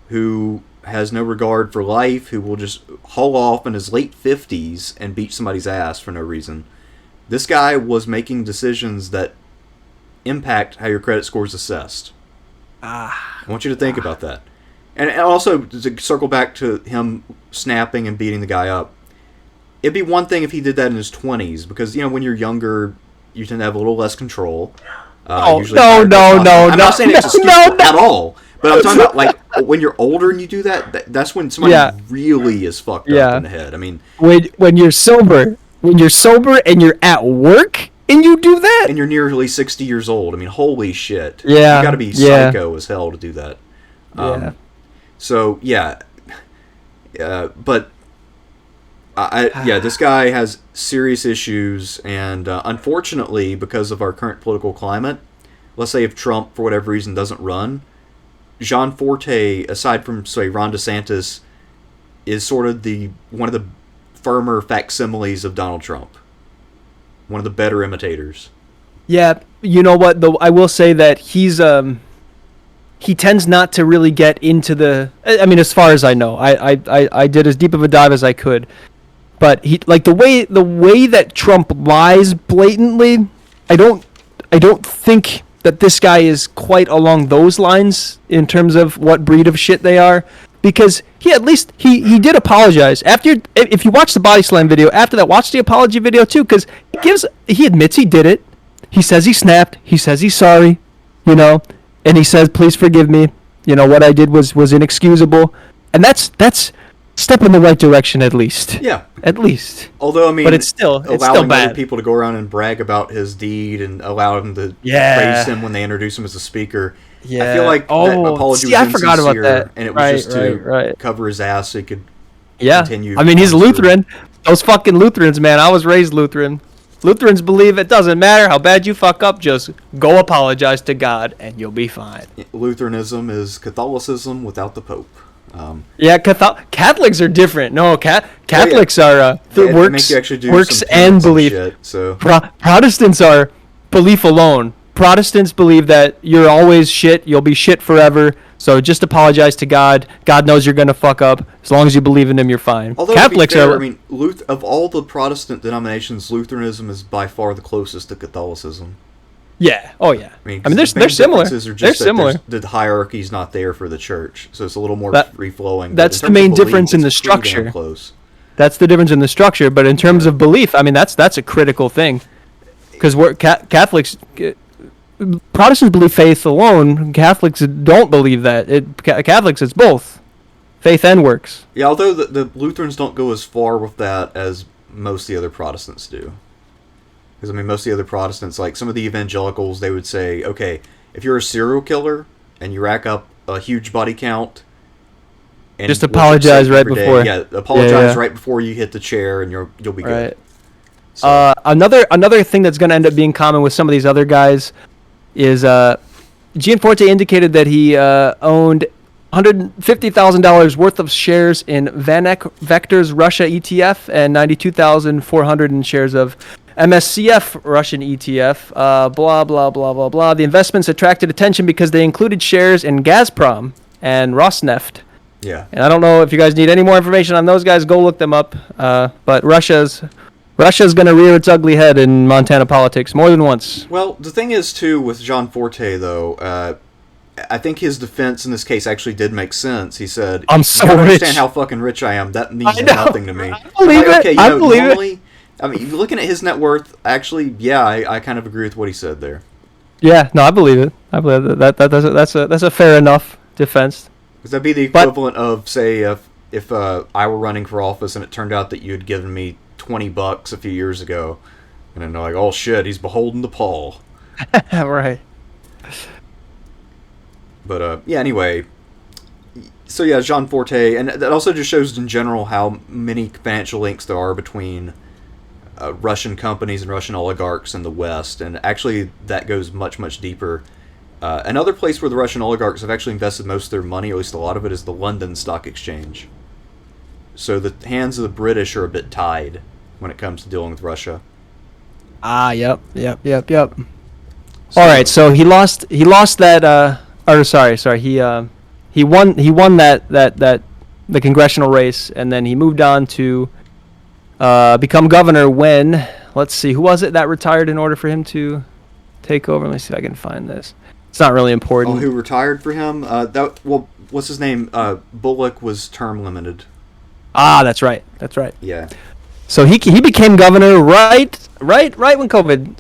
who has no regard for life, who will just haul off in his late 50s and beat somebody's ass for no reason. This guy was making decisions that impact how your credit score is assessed. I want you to think about that. And also, to circle back to him snapping and beating the guy up, it'd be one thing if he did that in his 20s, because, when you're younger, you tend to have a little less control. No. I'm not saying it's excuse at all. But I'm talking about, like, when you're older and you do that, that's when somebody really is fucked up in the head. I mean... When you're sober and you're at work and you do that? And you're nearly 60 years old. I mean, holy shit. Yeah. You gotta be psycho as hell to do that. So, but... this guy has serious issues, and unfortunately, because of our current political climate, let's say if Trump, for whatever reason, doesn't run... Gianforte, aside from, say, Ron DeSantis, is sort of one of the firmer facsimiles of Donald Trump. One of the better imitators. Yeah, you know what, though, I will say that he tends not to really get into the... I mean, as far as I know, I did as deep of a dive as I could. But he, like, the way that Trump lies blatantly, I don't think that this guy is quite along those lines in terms of what breed of shit they are, because he did apologize after. If you watch the body slam video after that, watch the apology video too, because he admits he did it. He says he snapped. He says he's sorry, and he says, please forgive me. What I did was inexcusable, and that's step in the right direction, at least. Yeah. At least. Although, I mean, but it's still bad. Allowing other people to go around and brag about his deed and allow them to praise him when they introduce him as a speaker. Yeah. I feel like that apology was I forgot about that. And it was just to cover his ass so he could continue. I mean, he's Lutheran. Those fucking Lutherans, man. I was raised Lutheran. Lutherans believe it doesn't matter how bad you fuck up, just go apologize to God and you'll be fine. Lutheranism is Catholicism without the Pope. Catholics are different. No, Catholics are works and belief. Shit, so. Protestants are belief alone. Protestants believe that you're always shit, you'll be shit forever, so just apologize to God. God knows you're going to fuck up. As long as you believe in him, you're fine. Although, Catholics are... I mean, of all the Protestant denominations, Lutheranism is by far the closest to Catholicism. Yeah. Oh, yeah. I mean they're similar. They're similar. The hierarchy's not there for the church, so it's a little more free-flowing. That's the main difference in the structure. That's the difference in the structure, but in terms of belief, I mean, that's a critical thing. Because Catholics... Protestants believe faith alone. Catholics don't believe that. Catholics, it's both. Faith and works. Yeah, although the Lutherans don't go as far with that as most of the other Protestants do. Because, I mean, most of the other Protestants, like some of the evangelicals, they would say, okay, if you're a serial killer and you rack up a huge body count... and just apologize right before. Apologize right before you hit the chair and you'll be good. Right. So. Another thing that's going to end up being common with some of these other guys is Gianforte indicated that he owned $150,000 worth of shares in Vanek Vector's Russia ETF and 92,400 in shares of MSCF Russian ETF. Blah, blah, blah, blah, blah. The investments attracted attention because they included shares in Gazprom and Rosneft. Yeah. And I don't know if you guys need any more information on those guys. Go look them up. But Russia's going to rear its ugly head in Montana politics more than once. Well, the thing is, too, with Gianforte, though, I think his defense in this case actually did make sense. He said, I'm so "You don't rich. understand how fucking rich I am. That means nothing to me." I believe like, okay, it. you I know, believe normally, it. I mean, looking at his net worth, actually, yeah, I kind of agree with what he said there. Yeah, no, I believe it. I believe it. That's a fair enough defense. Because that'd be the But equivalent of, say, if I were running for office and it turned out that you had given me $20 a few years ago, and then they're like, "Oh shit, he's beholden to Paul." right. But yeah, anyway. So yeah, Gianforte, and that also just shows in general how many financial links there are between Russian companies and Russian oligarchs in the West, and actually that goes much, much deeper. Another place where the Russian oligarchs have actually invested most of their money, or at least a lot of it, is the London Stock Exchange. So the hands of the British are a bit tied when it comes to dealing with Russia. Ah, yep. So, All right, so he lost that he won that the congressional race, and then he moved on to become governor when, let's see, who was it that retired in order for him to take over? Let me see if I can find this. It's not really important. Oh, who retired for him? What's his name? Bullock was term limited. Ah, that's right. Yeah. So he became governor right when COVID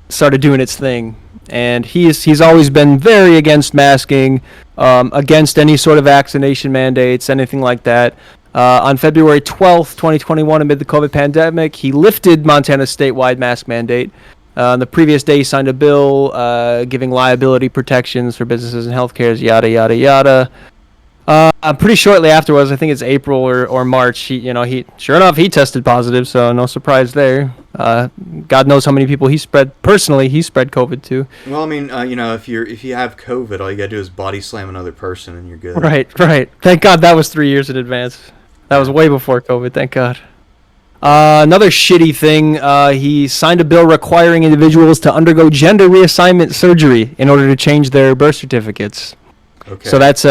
started doing its thing, and he's always been very against masking, against any sort of vaccination mandates, anything like that. On February 12th, 2021, amid the COVID pandemic, he lifted Montana's statewide mask mandate. On the previous day, he signed a bill giving liability protections for businesses and healthcare, yada yada yada. Pretty shortly afterwards, I think it's April or March. He sure enough he tested positive, so no surprise there. God knows how many people he spread COVID to. Well, I mean, if you have COVID, all you gotta do is body slam another person, and you're good. Right. Thank God that was 3 years in advance. That was way before COVID. Thank God. Another shitty thing. He signed a bill requiring individuals to undergo gender reassignment surgery in order to change their birth certificates. Okay. So that's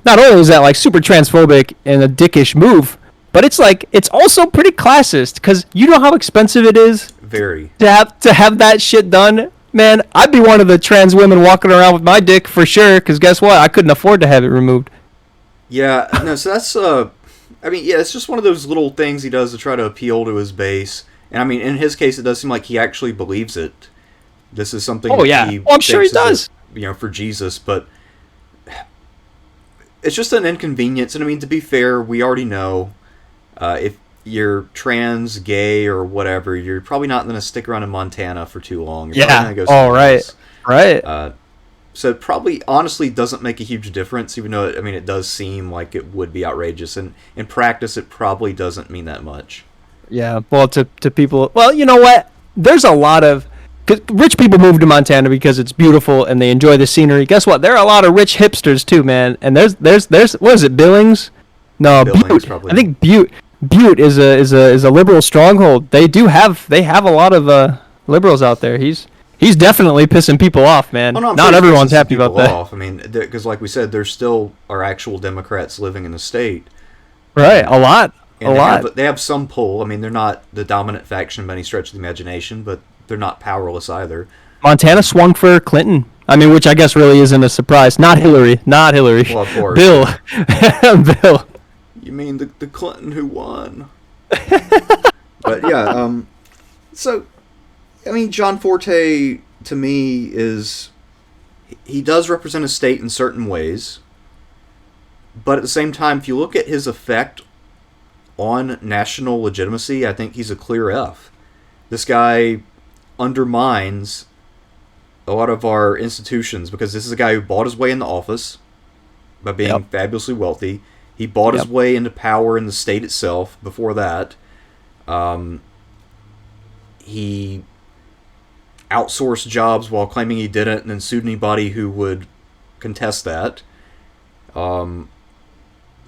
not only is that like super transphobic and a dickish move, but it's also pretty classist, because you know how expensive it is Very. to have that shit done. Man, I'd be one of the trans women walking around with my dick for sure, because guess what? I couldn't afford to have it removed. Yeah. No. So that's it's just one of those little things he does to try to appeal to his base. And I mean, in his case, it does seem like he actually believes it. This is something. Oh yeah. He I'm sure he thinks does. for Jesus, but it's just an inconvenience. And I mean, to be fair, we already know if you're trans, gay, or whatever, you're probably not going to stick around in Montana for too long. You're probably gonna go somewhere else. Right. So it probably honestly doesn't make a huge difference, even though it does seem like it would be outrageous. And in practice, it probably doesn't mean that much. Yeah. Well, to people, well, you know what? There's a lot of, cause rich people move to Montana because it's beautiful and they enjoy the scenery. Guess what? There are a lot of rich hipsters too, man. And there's what is it? Billings? No, Billings, Butte. probably. I think Butte is a liberal stronghold. They have a lot of liberals out there. He's definitely pissing people off, man. Oh, no, not sure everyone's happy about that. I mean, because like we said, there still are actual Democrats living in the state. Right, a lot. And they have some pull. I mean, they're not the dominant faction by any stretch of the imagination, but they're not powerless either. Montana swung for Clinton. I mean, which I guess really isn't a surprise. Not Hillary. Well, of course. Bill. Bill. You mean the Clinton who won? But yeah, so I mean, Gianforte to me he does represent a state in certain ways, but at the same time, if you look at his effect on national legitimacy, I think he's a clear F. This guy undermines a lot of our institutions, because this is a guy who bought his way in the office by being fabulously wealthy. He bought his way into power in the state itself before that. He outsourced jobs while claiming he didn't, and then sued anybody who would contest that.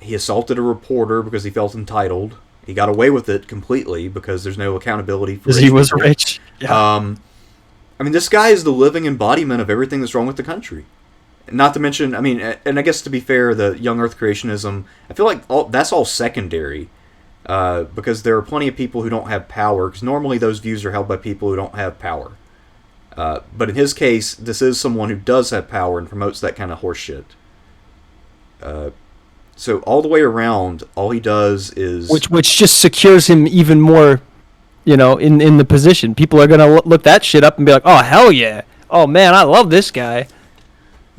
He assaulted a reporter because he felt entitled. He got away with it completely because there's no accountability for because he was rich. Yeah. I mean, this guy is the living embodiment of everything that's wrong with the country. Not to mention, I mean, and I guess to be fair, the young earth creationism, I feel like that's all secondary, because there are plenty of people who don't have power, because normally those views are held by people who don't have power. But in his case, this is someone who does have power and promotes that kind of horseshit. So all the way around, all he does is... Which just secures him even more, in the position. People are going to look that shit up and be like, oh, hell yeah. Oh, man, I love this guy.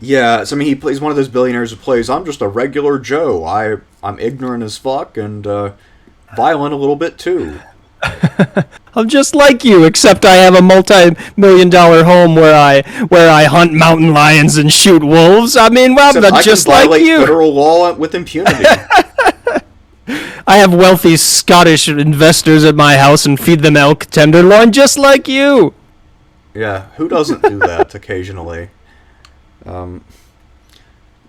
Yeah, so I mean, he's one of those billionaires who plays, I'm just a regular Joe. I'm ignorant as fuck and violent a little bit too. I'm just like you, except I have a multi-million-dollar home where I hunt mountain lions and shoot wolves. I mean, well, I'm just like you. I can violate federal law with impunity. I have wealthy Scottish investors at my house and feed them elk tenderloin just like you. Yeah, who doesn't do that occasionally? No,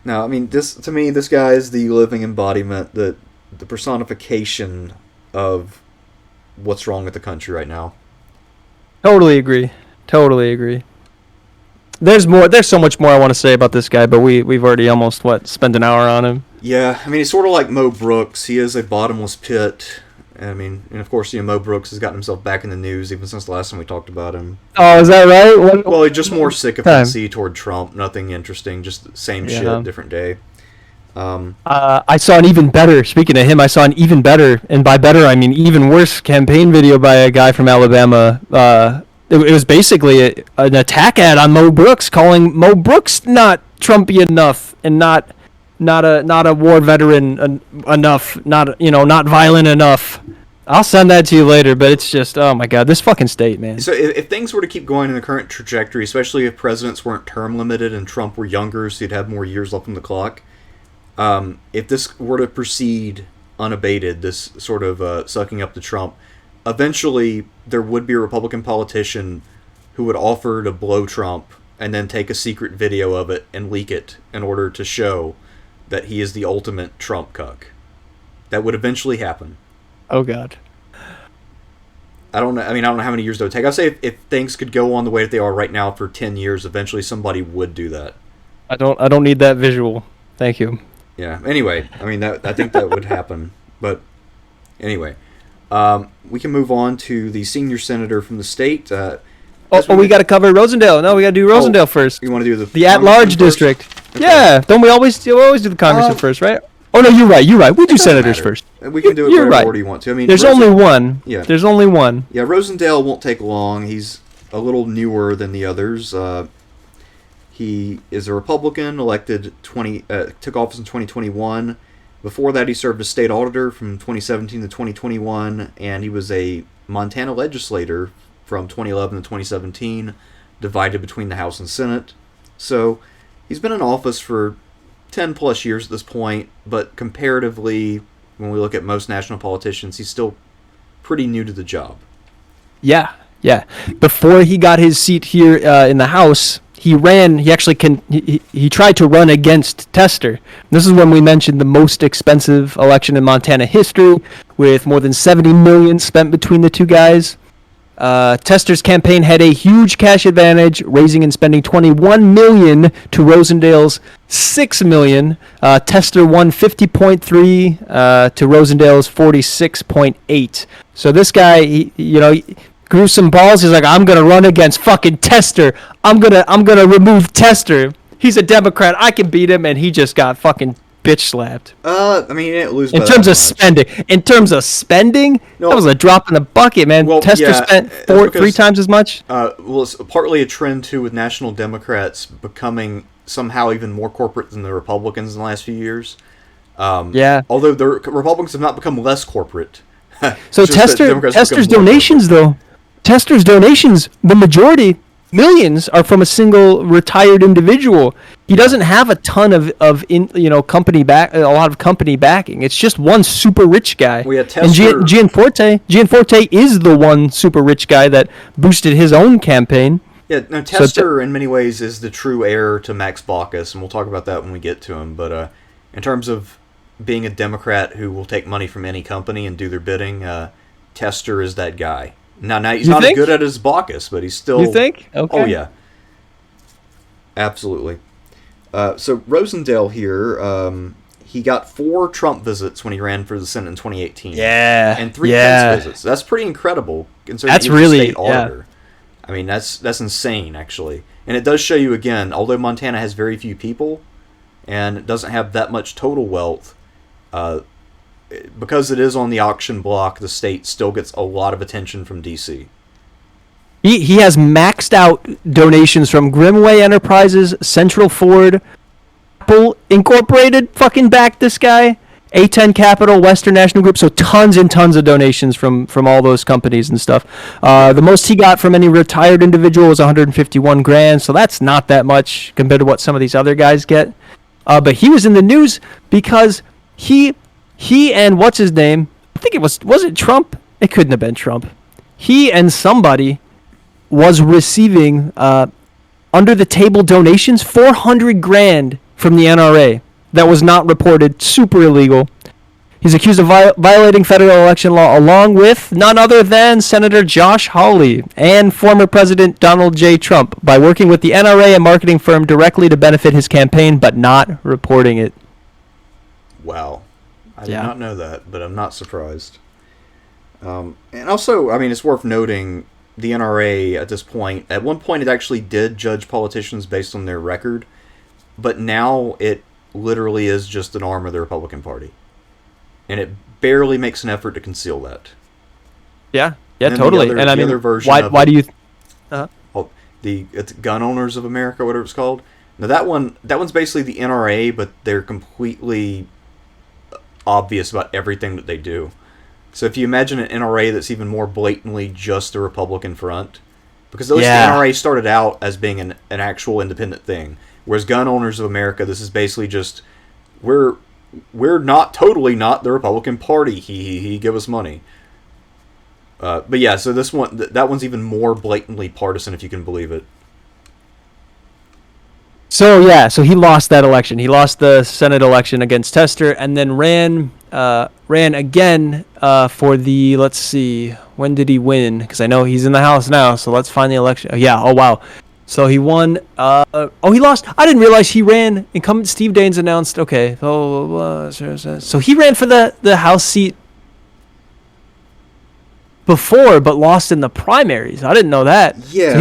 I mean, this guy is the living embodiment, the personification of what's wrong with the country right now. Totally agree. There's so much more I want to say about this guy, but we've already almost spent an hour on him. Yeah, I mean, he's sort of like Mo Brooks. He is a bottomless pit. I mean, and of course, Mo Brooks has gotten himself back in the news even since the last time we talked about him. Oh, is that right? Well, he's just more sycophancy toward Trump. Nothing interesting. Just same shit, different day. I saw an even better, speaking of him, and by better I mean even worse, campaign video by a guy from Alabama. It was basically an attack ad on Mo Brooks, calling Mo Brooks not Trumpy enough and not a war veteran enough, not violent enough. I'll send that to you later, but it's just, oh my god, this fucking state, man. So if things were to keep going in the current trajectory, especially if presidents weren't term limited and Trump were younger, so he'd have more years left on the clock, if this were to proceed unabated, this sort of sucking up to Trump, eventually there would be a Republican politician who would offer to blow Trump and then take a secret video of it and leak it in order to show that he is the ultimate Trump cuck. That would eventually happen. Oh God. I don't know how many years that would take. I'd say if things could go on the way that they are right now for 10 years, eventually somebody would do that. I don't need that visual. Thank you. Yeah. Anyway, I mean, I think that would happen. But anyway, we can move on to the senior senator from the state. We got to cover Rosendale. No, we got to do Rosendale first. You want to do the at-large district? Okay. Yeah. Don't we always do the congressman first, right? Oh no, you're right. We do senators first. We can do it whatever order you want to. I mean, there's only one. Yeah. There's only one. Yeah, Rosendale won't take long. He's a little newer than the others. He is a Republican, took office in 2021. Before that, he served as state auditor from 2017 to 2021, and he was a Montana legislator from 2011 to 2017, divided between the House and Senate. So he's been in office for 10 plus years at this point, but comparatively, when we look at most national politicians, he's still pretty new to the job. Yeah. Before he got his seat here in the House, he tried to run against Tester. This is when we mentioned the most expensive election in Montana history, with more than $70 million spent between the two guys. Tester's campaign had a huge cash advantage, raising and spending $21 million to Rosendale's $6 million. Tester won 50.3 to Rosendale's 46.8. So this guy, he grew some balls. He's like, I'm gonna run against fucking Tester. I'm gonna remove Tester. He's a Democrat. I can beat him, and he just got fucking bitch slapped. I mean, he didn't lose. In terms of spending, no, that was a drop in the bucket, man. Well, Tester spent three times as much. Well, it's partly a trend too with national Democrats becoming somehow even more corporate than the Republicans in the last few years. Although the Republicans have not become less corporate. So Tester's donations, though. Tester's donations, the majority, millions, are from a single retired individual. He doesn't have a ton of company back, a lot of company backing. It's just one super rich guy. We had Tester. And Gianforte is the one super rich guy that boosted his own campaign. Yeah, no, Tester in many ways is the true heir to Max Baucus, and we'll talk about that when we get to him. But in terms of being a Democrat who will take money from any company and do their bidding, Tester is that guy. Now he's not as good at his Baucus, but he's still... You think? Okay. Oh, yeah. Absolutely. So Rosendale here, he got 4 Trump visits when he ran for the Senate in 2018. Yeah. And 3 Pence visits. That's pretty incredible, considering That's he was really, a state auditor. I mean, that's insane, actually. And it does show you, again, although Montana has very few people and doesn't have that much total wealth, because it is on the auction block, the state still gets a lot of attention from D.C. He has maxed out donations from Grimway Enterprises, Central Ford, Apple Incorporated fucking backed this guy, A10 Capital, Western National Group, so tons and tons of donations from all those companies and stuff. The most he got from any retired individual was 151 grand, so that's not that much compared to what some of these other guys get. But he was in the news because he and what's his name? I think was it Trump? It couldn't have been Trump. He and somebody was receiving under the table donations 400 grand from the NRA that was not reported, super illegal. He's accused of violating federal election law along with none other than Senator Josh Hawley and former President Donald J. Trump by working with the NRA and marketing firm directly to benefit his campaign but not reporting it. Wow. I did not know that, but I'm not surprised. And also, I mean, it's worth noting the NRA at this point, at one point it actually did judge politicians based on their record, but now it literally is just an arm of the Republican Party. And it barely makes an effort to conceal that. Yeah, totally. And I mean, why do you... It's Gun Owners of America, whatever it's called. Now that one's basically the NRA, but they're completely obvious about everything that they do. So if you imagine an NRA that's even more blatantly just a Republican front, because at least the NRA started out as being an actual independent thing, whereas Gun Owners of America, this is basically just we're not totally not the Republican Party. He give us money. But yeah, so this one that one's even more blatantly partisan, if you can believe it. So he lost that election. He lost the Senate election against Tester, and then ran again for the, let's see, when did he win? Because I know he's in the House now, so let's find the election. Oh wow. So he won. He lost. I didn't realize he ran. Incumbent Steve Daines announced. Okay. So he ran for the House seat before, but lost in the primaries. I didn't know that. Yeah. So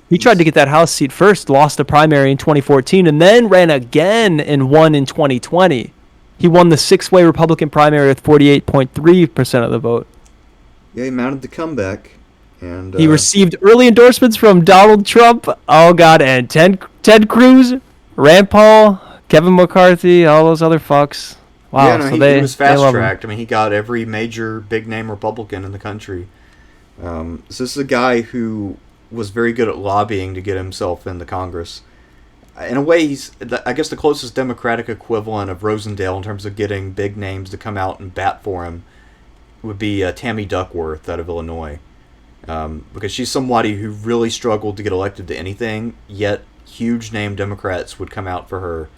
he tried to get that House seat first, lost the primary in 2014, and then ran again and won in 2020. He won the 6-way Republican primary with 48.3% of the vote. Yeah, he mounted the comeback. And he received early endorsements from Donald Trump, and Ted Cruz, Rand Paul, Kevin McCarthy, all those other fucks. Wow, yeah, no, he was fast-tracked. I mean, he got every major big-name Republican in the country. So this is a guy who was very good at lobbying to get himself in the Congress. In a way, he's, I guess, the closest Democratic equivalent of Rosendale in terms of getting big names to come out and bat for him would be Tammy Duckworth out of Illinois. Because she's somebody who really struggled to get elected to anything, yet huge-name Democrats would come out for her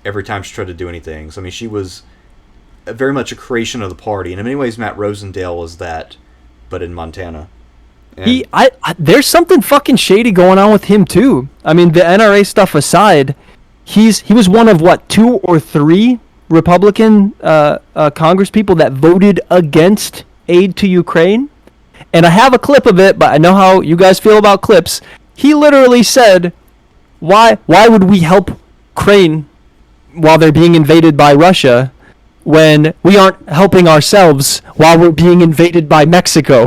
every time she tried to do anything. So, I mean, she was very much a creation of the party. And in many ways, Matt Rosendale is that, but in Montana. And there's something fucking shady going on with him, too. I mean, the NRA stuff aside, he was one of, 2 or 3 Republican Congress people that voted against aid to Ukraine. And I have a clip of it, but I know how you guys feel about clips. He literally said, why would we help Ukraine while they're being invaded by Russia when we aren't helping ourselves while we're being invaded by Mexico?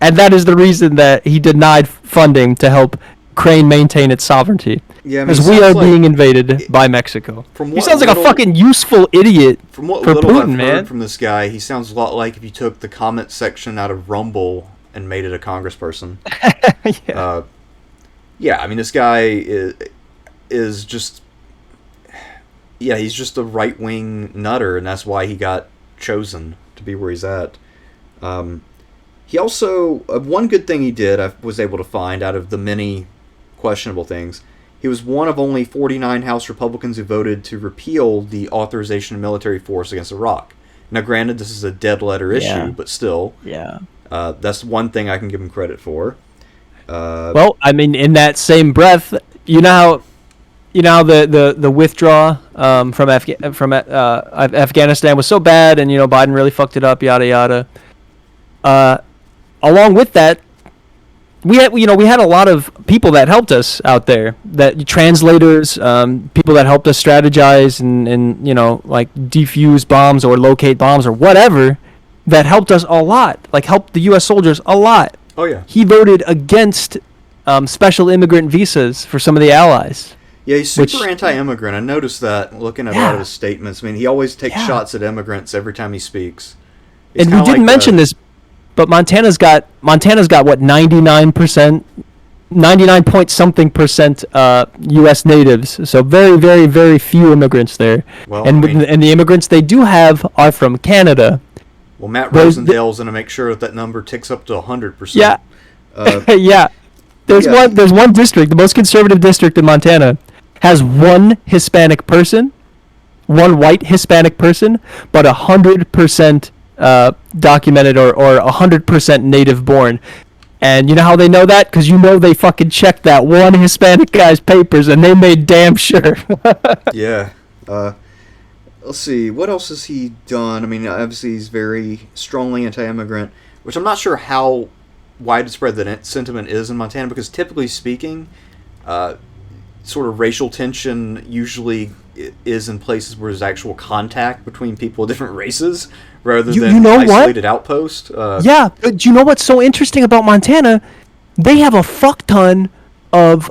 And that is the reason that he denied funding to help Ukraine maintain its sovereignty. Yeah, I mean, because we are being invaded by Mexico. He sounds like a fucking useful idiot for Putin, man. Heard from this guy, he sounds a lot like if you took the comment section out of Rumble and made it a congressperson. Yeah. I mean, this guy is just... Yeah, he's just a right-wing nutter, and that's why he got chosen to be where he's at. He also... one good thing he did, I was able to find out of the many questionable things, he was one of only 49 House Republicans who voted to repeal the authorization of military force against Iraq. Now, granted, this is a dead-letter issue, but still. Yeah. That's one thing I can give him credit for. Well, I mean, in that same breath, you know how the withdrawal from Afghanistan was so bad, and Biden really fucked it up, yada yada. Along with that, we had a lot of people that helped us out there, that translators, people that helped us strategize and like defuse bombs or locate bombs or whatever, that helped us a lot, like helped the U.S. soldiers a lot. Oh yeah. He voted against special immigrant visas for some of the allies. Yeah, he's super anti-immigrant. I noticed that looking at a lot of his statements. I mean, he always takes shots at immigrants every time he speaks. And we didn't mention this, but Montana's got what 99 point something percent U.S. natives. So very, very, very few immigrants there. Well, and the immigrants they do have are from Canada. Well, Matt Rosendale's going to make sure that number ticks up to 100%. Yeah, yeah. There's one district, the most conservative district in Montana, has one Hispanic person, one white Hispanic person, but 100% documented or 100% native born. And you know how they know that? Because they fucking checked that one Hispanic guy's papers and they made damn sure. Yeah. Let's see, what else has he done? I mean, obviously he's very strongly anti-immigrant, which I'm not sure how widespread that sentiment is in Montana, because typically speaking, sort of racial tension usually is in places where there's actual contact between people of different races, rather than isolated outpost. Yeah, but you know what's so interesting about Montana? They have a fuck ton of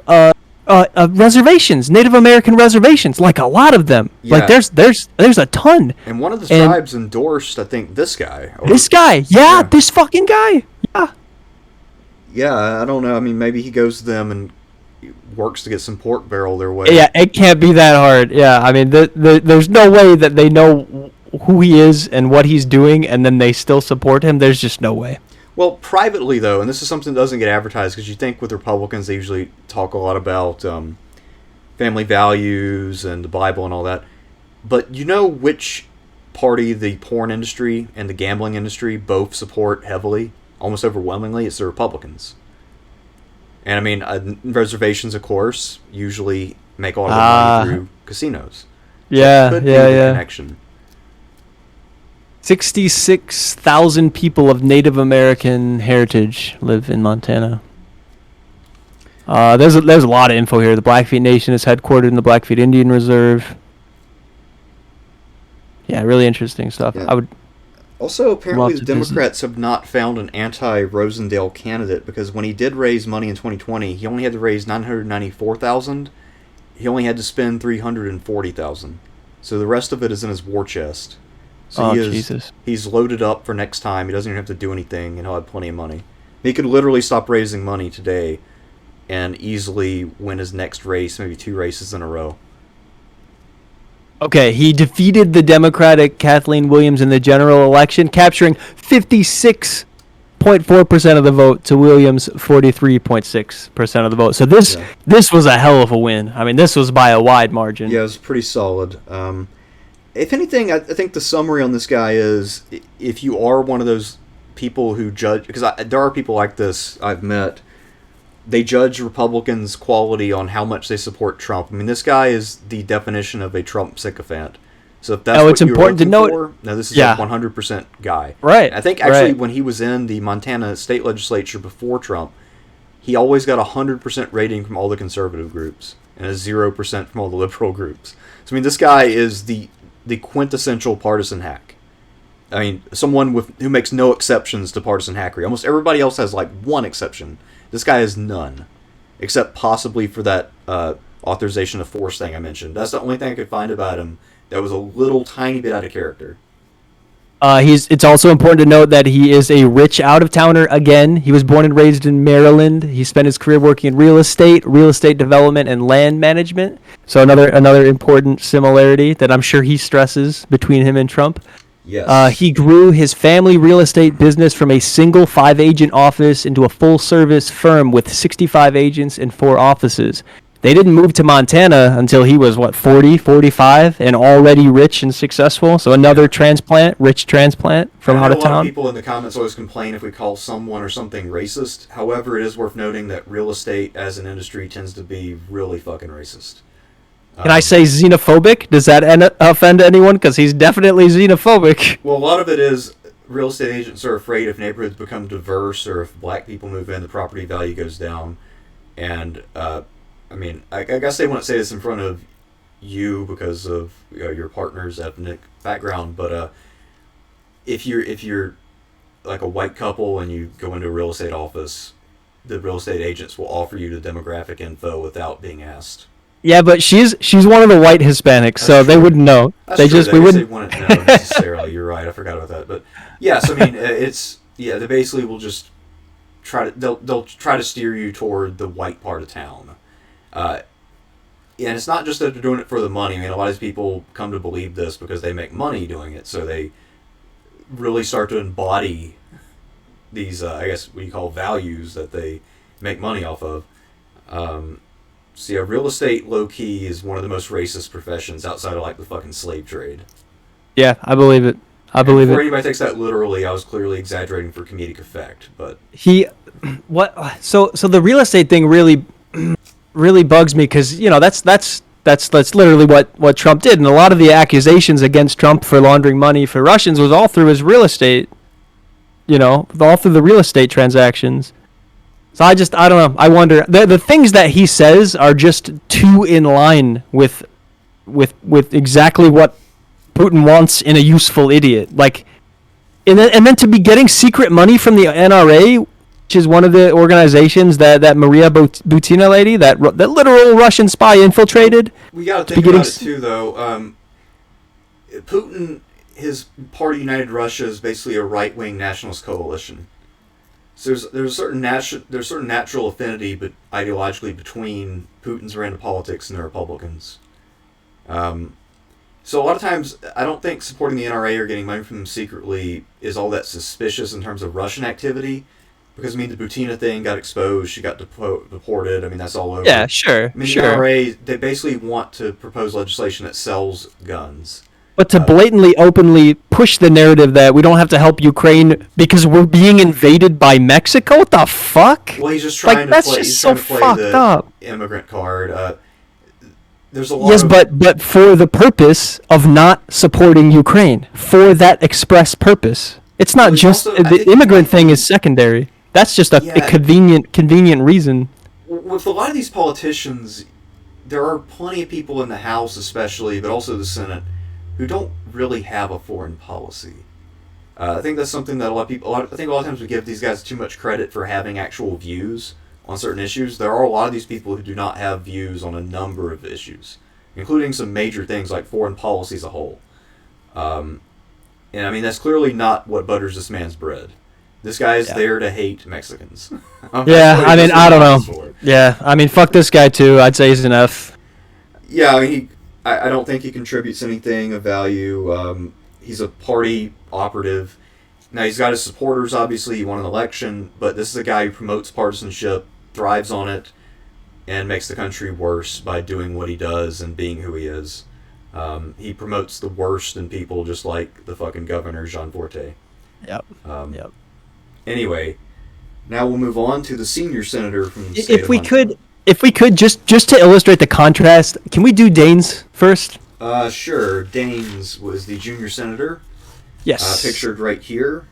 reservations, Native American reservations, like a lot of them. Yeah. Like there's a ton. And one of the tribes endorsed, I think, this guy. This fucking guy. Yeah. Yeah, I don't know. I mean, maybe he goes to them and works to get some pork barrel their way. Yeah, it can't be that hard. Yeah, I mean, there's no way that they know who he is and what he's doing, and then they still support him. There's just no way. Well, privately, though, and this is something that doesn't get advertised, because you think with Republicans, they usually talk a lot about family values and the Bible and all that. But you know which party the porn industry and the gambling industry both support heavily, almost overwhelmingly? It's the Republicans. And I mean, reservations, of course, usually make all of their money through casinos. Yeah, so yeah. Connection. 66,000 people of Native American heritage live in Montana. There's a lot of info here. The Blackfeet Nation is headquartered in the Blackfeet Indian Reserve. Yeah, really interesting stuff. Yeah. Also, apparently the Democrats have not found an anti-Rosendale candidate, because when he did raise money in 2020, he only had to raise $994,000. He only had to spend $340,000. So the rest of it is in his war chest. So Jesus. He's loaded up for next time. He doesn't even have to do anything, and he'll have plenty of money. He could literally stop raising money today and easily win his next race, maybe 2 races in a row. Okay, he defeated the Democratic Kathleen Williams in the general election, capturing 56.4% of the vote to Williams' 43.6% of the vote. So this was a hell of a win. I mean, this was by a wide margin. Yeah, it was pretty solid. If anything, I think the summary on this guy is, if you are one of those people who judge, because there are people like this I've met, they judge Republicans' quality on how much they support Trump. I mean, this guy is the definition of a Trump sycophant. So if that's what you're looking for, now this is a 100% guy. Right. I think actually when he was in the Montana state legislature before Trump, he always got a 100% rating from all the conservative groups and a 0% from all the liberal groups. So I mean, this guy is the quintessential partisan hack. I mean, someone who makes no exceptions to partisan hackery. Almost everybody else has like one exception. This guy has none, except possibly for that authorization of force thing I mentioned. That's the only thing I could find about him that was a little tiny bit out of character. It's also important to note that he is a rich out-of-towner again. He was born and raised in Maryland. He spent his career working in real estate development, and land management. So another important similarity that I'm sure he stresses between him and Trump. Yes. He grew his family real estate business from a single 5-agent office into a full-service firm with 65 agents and 4 offices. They didn't move to Montana until he was, 40, 45, and already rich and successful. So another rich transplant from out of town. A lot of people in the comments always complain if we call someone or something racist. However, it is worth noting that real estate as an industry tends to be really fucking racist. Can I say xenophobic? Does that offend anyone? Because he's definitely xenophobic. Well, a lot of it is real estate agents are afraid if neighborhoods become diverse or if black people move in, the property value goes down. And I guess they wouldn't say this in front of you because of your partner's ethnic background, but if you're like a white couple and you go into a real estate office, the real estate agents will offer you the demographic info without being asked. Yeah, but she's one of the white Hispanics, so they wouldn't know. That's true. We wouldn't. They wouldn't know necessarily. You're right. I forgot about that. But yes, I mean they basically will just they'll try to steer you toward the white part of town. And it's not just that they're doing it for the money. I mean, a lot of people come to believe this because they make money doing it, so they really start to embody these, I guess, what you call values that they make money off of. So yeah, real estate, low-key, is one of the most racist professions outside of, like, the fucking slave trade. Yeah, I believe it. Before anybody takes that literally, I was clearly exaggerating for comedic effect, but... So the real estate thing really bugs me, because, that's literally what Trump did, and a lot of the accusations against Trump for laundering money for Russians was all through his real estate, all through the real estate transactions. So I don't know. I wonder, the things that he says are just too in line with exactly what Putin wants in a useful idiot. Like, and then to be getting secret money from the NRA, which is one of the organizations that Maria Butina lady, that literal Russian spy infiltrated. We got to think about it too, though. Putin, his party United Russia, is basically a right-wing nationalist coalition. So there's certain natural affinity, but ideologically, between Putin's brand of politics and the Republicans. So a lot of times, I don't think supporting the NRA or getting money from them secretly is all that suspicious in terms of Russian activity. Because, the Butina thing got exposed, she got deported, that's all over. Yeah, sure, the NRA, they basically want to propose legislation that sells guns. But to blatantly, openly push the narrative that we don't have to help Ukraine because we're being invaded by Mexico? What the fuck? Well, he's just trying to play, the immigrant card. There's a lot but for the purpose of not supporting Ukraine. For that express purpose. It's not the immigrant thing is secondary. That's just a convenient reason. With a lot of these politicians, there are plenty of people in the House especially, but also the Senate, who don't really have a foreign policy. I think that's something that I think a lot of times we give these guys too much credit for having actual views on certain issues. There are a lot of these people who do not have views on a number of issues, including some major things like foreign policy as a whole. And that's clearly not what butters this man's bread. This guy is there to hate Mexicans. I don't know. Yeah, fuck this guy too. I'd say he's an F. Yeah, I don't think he contributes anything of value. He's a party operative. Now, he's got his supporters, obviously. He won an election, but this is a guy who promotes partisanship, thrives on it, and makes the country worse by doing what he does and being who he is. He promotes the worst in people, just like the fucking governor, Gianforte. Yep. Anyway, now we'll move on to the senior senator from the state of Montana. If we could, just to illustrate the contrast, can we do Daines first? Sure. Daines was the junior senator. Yes. Pictured right here.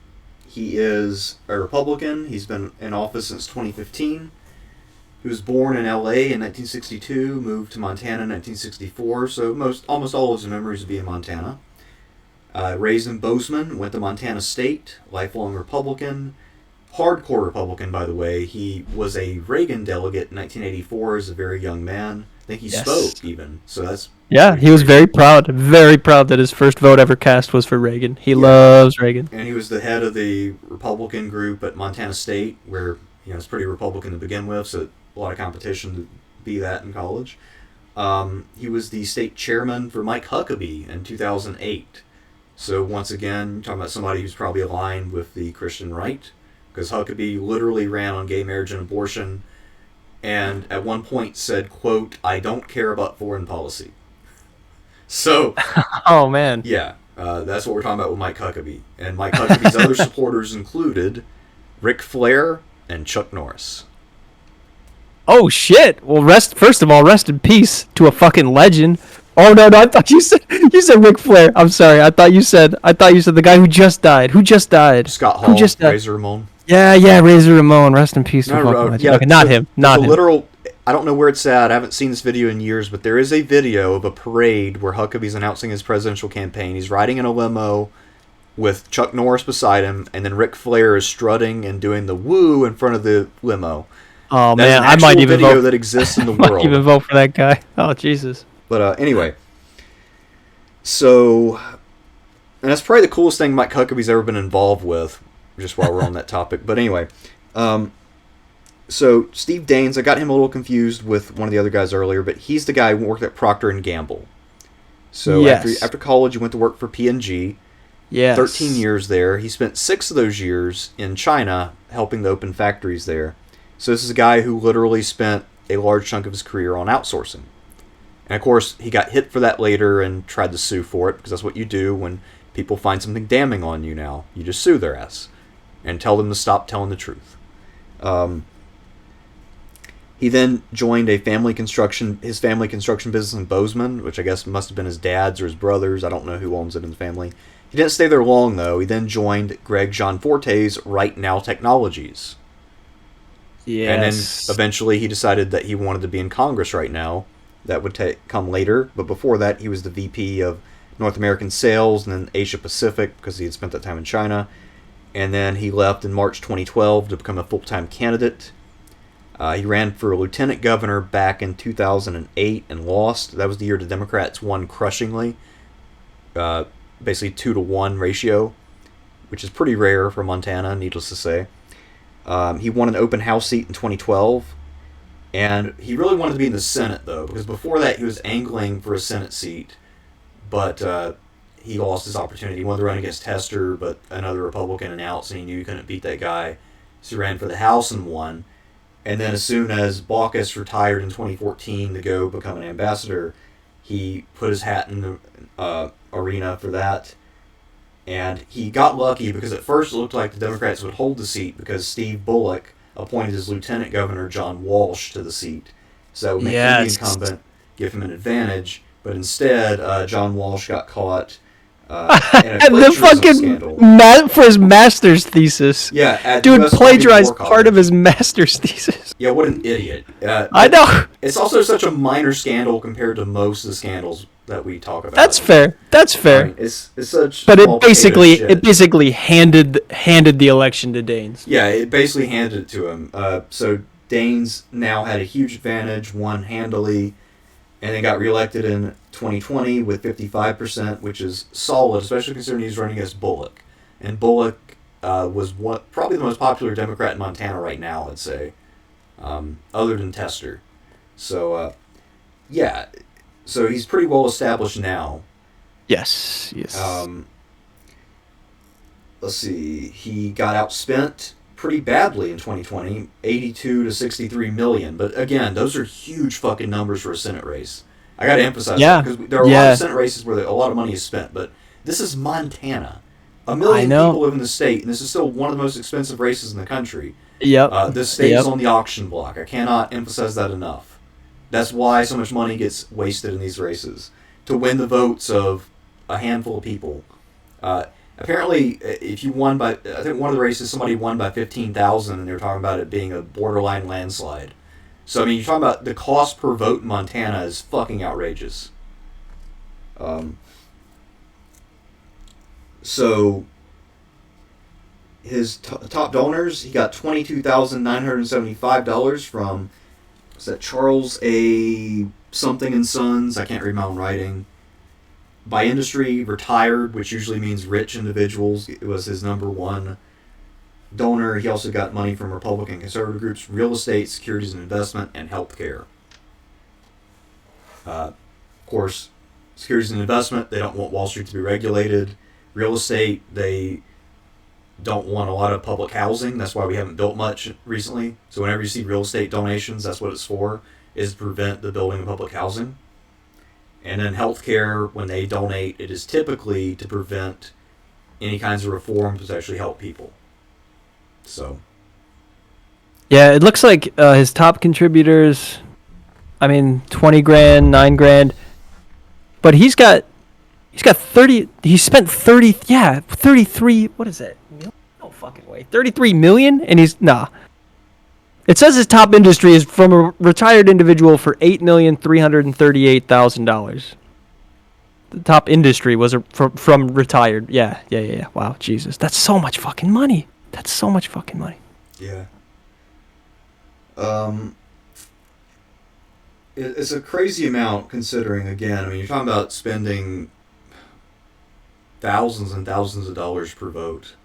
He is a Republican. He's been in office since 2015. He was born in L.A. in 1962, moved to Montana in 1964, so almost all of his memories would be in Montana. Raised in Bozeman, went to Montana State, lifelong Republican. Hardcore Republican, by the way. He was a Reagan delegate in 1984 as a very young man. I think he spoke, even. So that's... Yeah, he was very proud that his first vote ever cast was for Reagan. He loves Reagan. And he was the head of the Republican group at Montana State, where it's pretty Republican to begin with, so a lot of competition to be that in college. He was the state chairman for Mike Huckabee in 2008. So once again, you're talking about somebody who's probably aligned with the Christian right, because Huckabee literally ran on gay marriage and abortion, and at one point said, quote, "I don't care about foreign policy." So... Oh, man. Yeah, that's what we're talking about with Mike Huckabee. And Mike Huckabee's other supporters included Ric Flair and Chuck Norris. Oh, shit. Well, first of all, rest in peace to a fucking legend. Oh no, I thought you said Ric Flair. I'm sorry. I thought you said the guy who just died. Who just died? Scott Who Hall, just died? Razor Ramon. Yeah, Razor Ramon. Rest in peace to No, fucking no, legend. yeah, Okay, not so him. there's Not a him. literal. I don't know where it's at. I haven't seen this video in years, but there is a video of a parade where Huckabee's announcing his presidential campaign. He's riding in a limo with Chuck Norris beside him, and then Ric Flair is strutting and doing the woo in front of the limo. Oh That's man, an I might actual even video vote. that exists in the Might world. even vote for that guy. Oh Jesus. But anyway, so, and that's probably the coolest thing Mike Huckabee's ever been involved with, just while we're on that topic. But anyway, so Steve Daines, I got him a little confused with one of the other guys earlier, but he's the guy who worked at Procter and Gamble. So Yes. after college, he went to work for P&G. Yes. 13 years there. He spent 6 of those years in China helping to open factories there. So this is a guy who literally spent a large chunk of his career on outsourcing. And of course, he got hit for that later and tried to sue for it, because that's what you do when people find something damning on you now. You just sue their ass and tell them to stop telling the truth. He then joined his family construction business in Bozeman, which I guess must have been his dad's or his brother's. I don't know who owns it in the family. He didn't stay there long, though. He then joined Greg Gianforte's Right Now Technologies. Yes. And then eventually he decided that he wanted to be in Congress right now. That would come later. But before that, he was the VP of North American Sales and then Asia Pacific, because he had spent that time in China. And then he left in March 2012 to become a full-time candidate. He ran for lieutenant governor back in 2008 and lost. That was the year the Democrats won crushingly. Basically 2-to-1 ratio, which is pretty rare for Montana, needless to say. He won an open house seat in 2012. And he really wanted to be in the Senate, though, because before that he was angling for a Senate seat. But he lost his opportunity. He wanted to run against Tester, but another Republican announced, and he knew he couldn't beat that guy. So he ran for the House and won. And then as soon as Baucus retired in 2014 to go become an ambassador, he put his hat in the arena for that. And he got lucky because at first it looked like the Democrats would hold the seat because Steve Bullock appointed his lieutenant governor, John Walsh, to the seat. So that would make him the incumbent, give him an advantage. But instead, John Walsh got caught in a And the fucking scandal. for his master's thesis. Yeah, at Dude US plagiarized Army War part of College. his master's thesis. Yeah, what an idiot. I know. It's also such a minor scandal compared to most of the scandals that we talk about. That's fair. That's fair. I mean, it's such But small potato shit. it basically handed the election to Daines. Yeah, it basically handed it to him. So Daines now had a huge advantage, won handily, and then got reelected in 2020 with 55%, which is solid, especially considering he's running against Bullock. And Bullock was probably the most popular Democrat in Montana right now, I'd say, other than Tester. So, yeah. So he's pretty well established now. Yes. Let's see. He got outspent pretty badly in 2020, 82 to 63 million. But again, those are huge fucking numbers for a Senate race. I got to emphasize that because there are a lot of Senate races where a lot of money is spent, but this is Montana. 1 million people live in the state, and this is still one of the most expensive races in the country. Yep. This state is on the auction block. I cannot emphasize that enough. That's why so much money gets wasted in these races, to win the votes of a handful of people. Apparently, if you won by, I think one of the races somebody won by 15,000, and they were talking about it being a borderline landslide. So I mean, you're talking about the cost per vote in Montana is fucking outrageous. So his top donors, he got $22,975 from, what's that, Charles A. something and Sons. I can't read my own writing. By industry, retired, which usually means rich individuals. It was his number one donor. He also got money from Republican conservative groups, real estate, securities and investment, and healthcare. Of course, securities and investment, they don't want Wall Street to be regulated. Real estate, they don't want a lot of public housing. That's why we haven't built much recently. So whenever you see real estate donations, that's what it's for, is to prevent the building of public housing. And then healthcare, when they donate, it is typically to prevent any kinds of reforms to actually help people. So. Yeah, it looks like his top contributors, I mean, 20 grand, 9 grand. but he's got 30. He spent 33. What is it? No fucking way. 33 million, and he's nah. It says his top industry is from a retired individual for $8,338,000. The top industry was from retired. Yeah. Wow, Jesus, that's so much fucking money. Yeah. It's a crazy amount considering, again, I mean, you're talking about spending thousands and thousands of dollars per vote.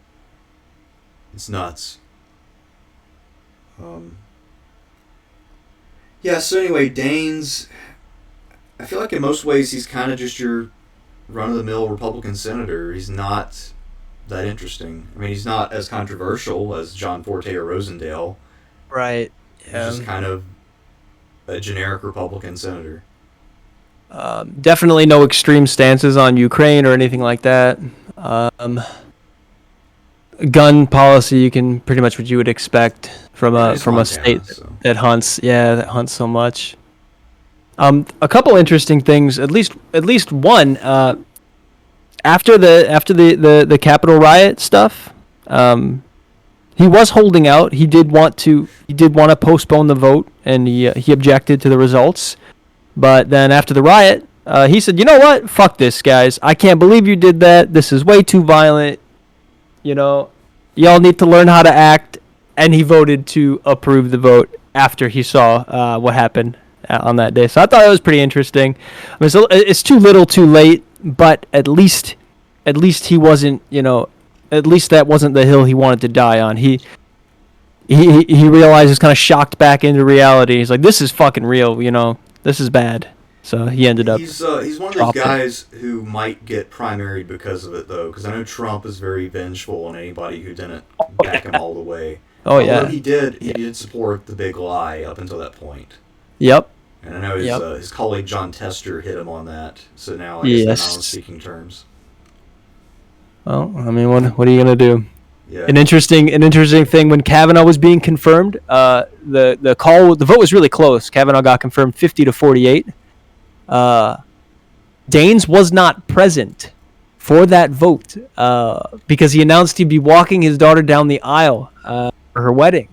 It's nuts. Yeah, so anyway, Daines, I feel like in most ways he's kind of just your run-of-the-mill Republican senator. He's not that interesting. I mean, he's not as controversial as Gianforte or Rosendale. Right. Yeah. He's just kind of a generic Republican senator. Definitely no extreme stances on Ukraine or anything like that. Gun policy, you can pretty much what you would expect from a state that hunts so much. A couple interesting things, at least one. After the Capitol riot stuff, he was holding out. He did want to postpone the vote, and he objected to the results. But then after the riot, he said, "You know what? Fuck this, guys. I can't believe you did that. This is way too violent. You know, y'all need to learn how to act." And he voted to approve the vote after he saw what happened on that day. So I thought it was pretty interesting. I mean, it's too little, too late. But at least he wasn't. You know, at least that wasn't the hill he wanted to die on. He realized, he's kind of shocked back into reality. He's like, "This is fucking real. You know, this is bad." So he ended up. He's one of those guys who might get primaried because of it, though, because I know Trump is very vengeful on anybody who didn't back him all the way. Oh yeah. Although he did support the big lie up until that point. Yep. And I know his colleague John Tester hit him on that. So now I guess they're not on speaking terms. Well, I mean, what are you gonna do? Yeah. An interesting thing when Kavanaugh was being confirmed. The vote was really close. Kavanaugh got confirmed 50-48. Daines was not present for that vote because he announced he'd be walking his daughter down the aisle for her wedding.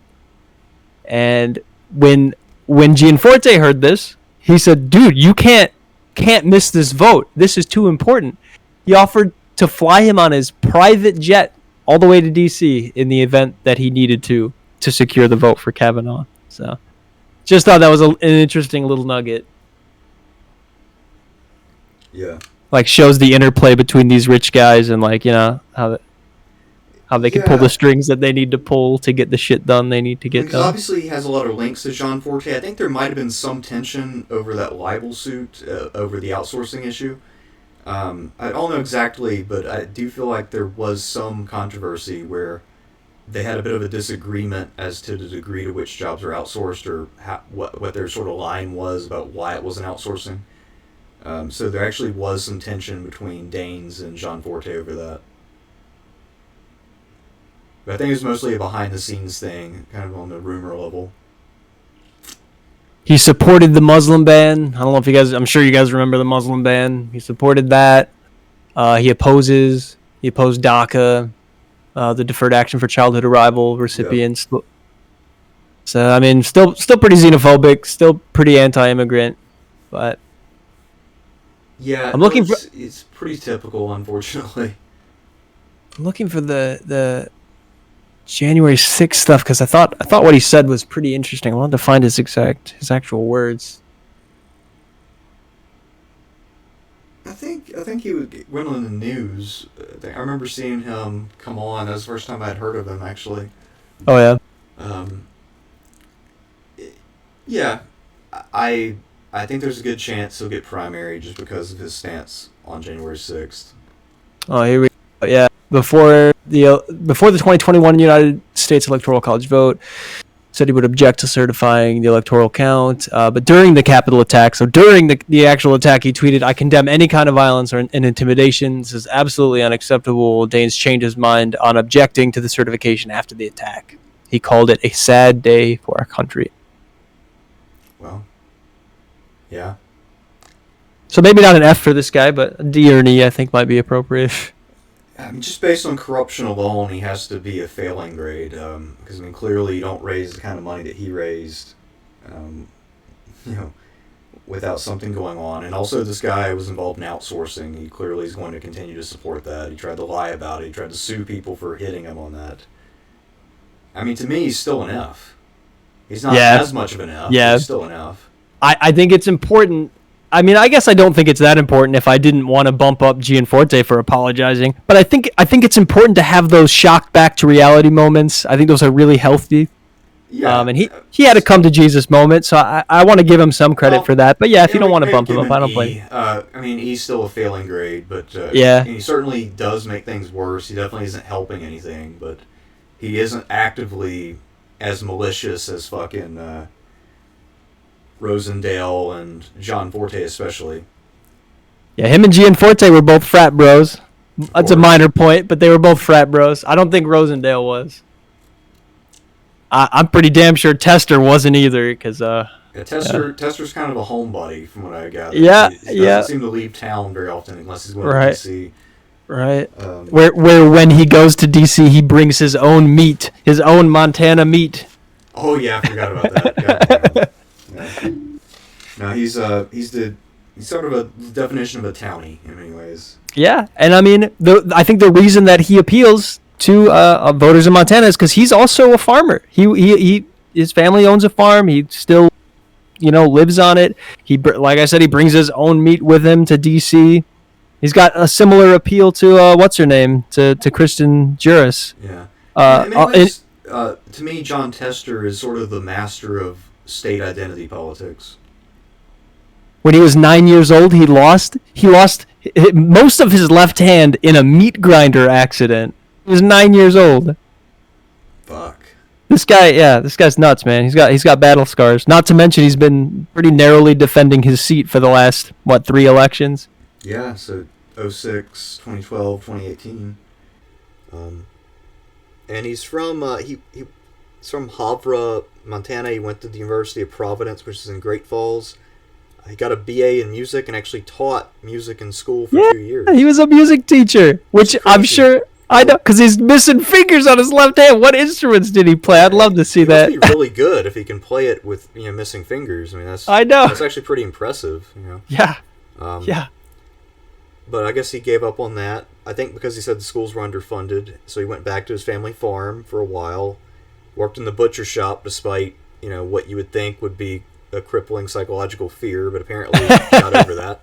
And when Gianforte heard this, he said, "Dude, you can't miss this vote. This is too important." He offered to fly him on his private jet all the way to D.C. in the event that he needed to secure the vote for Kavanaugh. So, just thought that was an interesting little nugget. Yeah. Like, shows the interplay between these rich guys and, like, you know, how they can pull the strings that they need to pull to get the shit done they need to get done. Obviously he has a lot of links to Gianforte. I think there might have been some tension over that libel suit, over the outsourcing issue. I don't know exactly, but I do feel like there was some controversy where they had a bit of a disagreement as to the degree to which jobs were outsourced, or what their sort of line was about why it wasn't outsourcing. So there actually was some tension between Daines and Gianforte over that. But I think it was mostly a behind-the-scenes thing, kind of on the rumor level. He supported the Muslim ban. I don't know if you guys... I'm sure you guys remember the Muslim ban. He supported that. He opposed DACA, the Deferred Action for Childhood Arrival recipients. Yep. So, I mean, still pretty xenophobic, still pretty anti-immigrant, but... Yeah, I'm looking for... It's pretty typical, unfortunately. I'm looking for the January 6th stuff because I thought what he said was pretty interesting. I wanted to find his actual words. I think he went on the news. I remember seeing him come on. That was the first time I'd heard of him, actually. Oh yeah. Yeah, I think there's a good chance he'll get primary just because of his stance on January 6th. Oh, here we go. Yeah. Before the 2021 United States Electoral College vote, said he would object to certifying the electoral count. But during the Capitol attack, so during the actual attack, he tweeted, "I condemn any kind of violence and intimidation. This is absolutely unacceptable." Daines changed his mind on objecting to the certification after the attack. He called it a sad day for our country. Well, yeah. So maybe not an F for this guy, but a D or an E I think might be appropriate. I mean, just based on corruption alone, he has to be a failing grade. Because, clearly you don't raise the kind of money that he raised, without something going on. And also, this guy was involved in outsourcing. He clearly is going to continue to support that. He tried to lie about it. He tried to sue people for hitting him on that. I mean, to me, he's still an F. He's not as much of an F, but he's still an F. I think it's important. I mean, I guess I don't think it's that important if I didn't want to bump up Gianforte for apologizing. But I think it's important to have those shock back to reality moments. I think those are really healthy. Yeah. And he had a come to Jesus moment, so I want to give him some credit for that. But yeah, if you don't want to bump him up, I don't blame you. I mean, he's still a failing grade, but he certainly does make things worse. He definitely isn't helping anything, but he isn't actively as malicious as fucking Rosendale and Gianforte especially. Yeah, him and Gianforte were both frat bros. That's a minor point, but they were both frat bros. I don't think Rosendale was. I'm pretty damn sure Tester wasn't either, because Tester's kind of a homebody from what I gather. Yeah, he doesn't seem to leave town very often unless he's going to DC. Right. Where when he goes to DC, he brings his own meat, his own Montana meat. Oh yeah, I forgot about that. Yeah. No, he's sort of a definition of a townie in many ways. Yeah, and I mean, I think the reason that he appeals to voters in Montana is because he's also a farmer. His family owns a farm. He still, lives on it. Like I said, he brings his own meat with him to DC. He's got a similar appeal to what's her name to Kristen Juris. Yeah. To me, John Tester is sort of the master of state identity politics. When he was 9 years old, he lost most of his left hand in a meat grinder accident. He was 9 years old. Fuck. This guy's nuts, man. He's got battle scars. Not to mention he's been pretty narrowly defending his seat for the last 3 elections. Yeah, so 2006, 2012, 2018. And he's from he's from Havre, Montana. He went to the University of Providence, which is in Great Falls. He got a BA in music and actually taught music in school for 2 years. He was a music teacher, which I'm sure I know because he's missing fingers on his left hand. What instruments did he play? I'd love to see that. He must be really good if he can play it with missing fingers. I mean, that's actually pretty impressive. Yeah. Yeah. But I guess he gave up on that. I think because he said the schools were underfunded, so he went back to his family farm for a while, worked in the butcher shop despite, what you would think would be a crippling psychological fear, but apparently he got over that.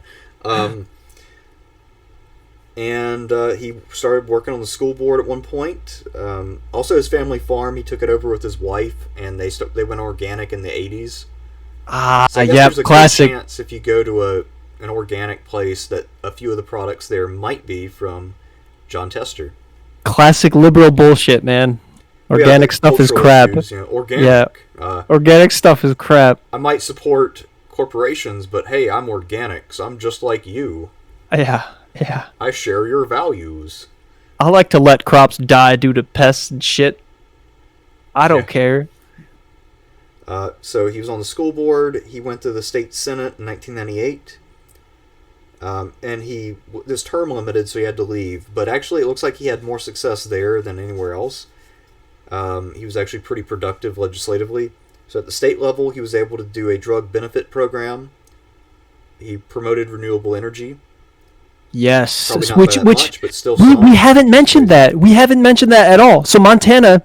And he started working on the school board at one point. Also, his family farm, he took it over with his wife, and they went organic in the 80s. So there's a classic. Good chance if you go to an organic place that a few of the products there might be from John Tester. Classic liberal bullshit, man. Organic stuff is crap. Organic. Organic stuff is crap. I might support corporations, but hey, I'm organic, so I'm just like you. Yeah. I share your values. I like to let crops die due to pests and shit. I don't care. So he was on the school board. He went to the state senate in 1998. And this term limited, so he had to leave. But actually, it looks like he had more success there than anywhere else. He was actually pretty productive legislatively. So at the state level, he was able to do a drug benefit program. He promoted renewable energy. Yes, but still we haven't mentioned that. We haven't mentioned that at all. So Montana.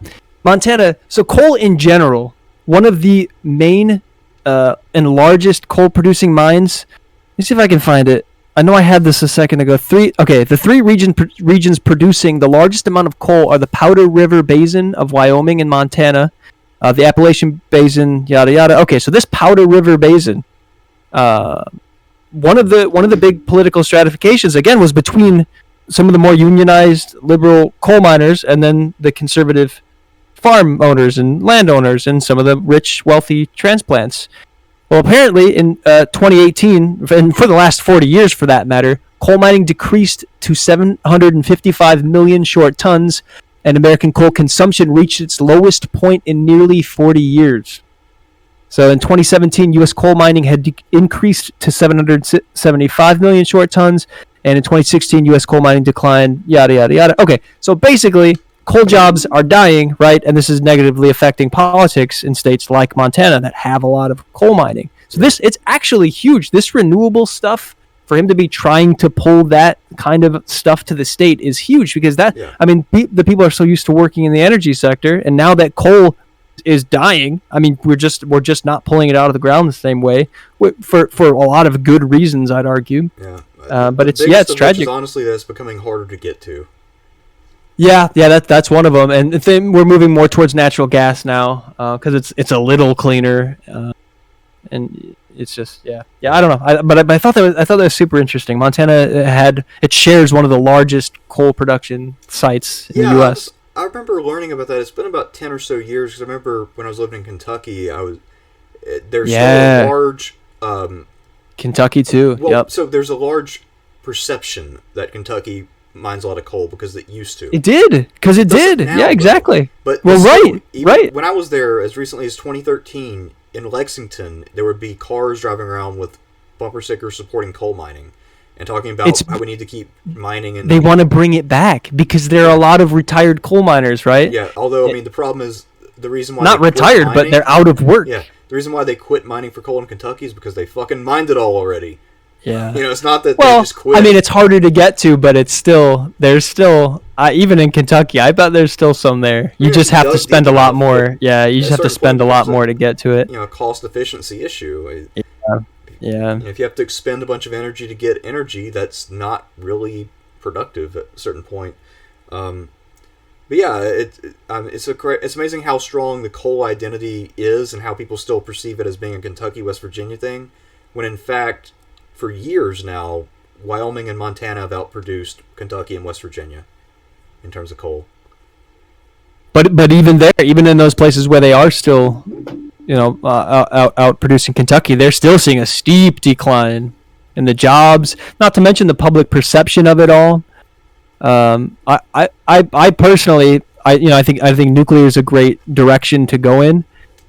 So coal in general, one of the main and largest coal producing mines. Let me see if I can find it. I know I had this a second ago. The three regions producing the largest amount of coal are the Powder River Basin of Wyoming and Montana, the Appalachian Basin, yada yada. Okay, so this Powder River Basin, one of the big political stratifications again was between some of the more unionized liberal coal miners and then the conservative farm owners and landowners and some of the rich, wealthy transplants. Well, apparently in 2018, and for the last 40 years for that matter, coal mining decreased to 755 million short tons, and American coal consumption reached its lowest point in nearly 40 years. So in 2017, U.S. coal mining had increased to 775 million short tons, and in 2016, U.S. coal mining declined, yada, yada, yada. Okay, so basically, coal jobs are dying, right? And this is negatively affecting politics in states like Montana that have a lot of coal mining. So it's actually huge. This renewable stuff, for him to be trying to pull that kind of stuff to the state is huge, because the people are so used to working in the energy sector, and now that coal is dying, I mean, we're just not pulling it out of the ground the same way for a lot of good reasons, I'd argue. Yeah, but it's tragic. Honestly, that's becoming harder to get to. Yeah, that's one of them, and then we're moving more towards natural gas now because it's a little cleaner, and it's just I don't know. But I thought that was super interesting. Montana shares one of the largest coal production sites in the U.S. I remember learning about that. It's been about 10 or so years, because I remember when I was living in Kentucky, there's still a large... Kentucky too, yep. So there's a large perception that Kentucky mines a lot of coal because it used to. It did, because it did. Now, yeah, exactly. But right. When I was there, as recently as 2013, in Lexington, there would be cars driving around with bumper stickers supporting coal mining and talking about how we need to keep mining. And they want to bring it back because there are a lot of retired coal miners, right? Yeah, although, I mean, the problem is the reason why... Not retired, but they're out of work. Yeah, the reason why they quit mining for coal in Kentucky is because they fucking mined it all already. Yeah. It's not that they just quit. I mean, it's harder to get to, but there's still, even in Kentucky, I bet the's still some there. You just have to spend a lot more. Yeah, you just have to spend a lot more to get to it. A cost efficiency issue. Yeah. If you have to expend a bunch of energy to get energy, that's not really productive at a certain point. But yeah, it's amazing how strong the coal identity is and how people still perceive it as being a Kentucky, West Virginia thing, when in fact, for years now, Wyoming and Montana have outproduced Kentucky and West Virginia in terms of coal. But even there, even in those places where they are still, out producing Kentucky, they're still seeing a steep decline in the jobs. Not to mention the public perception of it all. I personally, I think nuclear is a great direction to go in,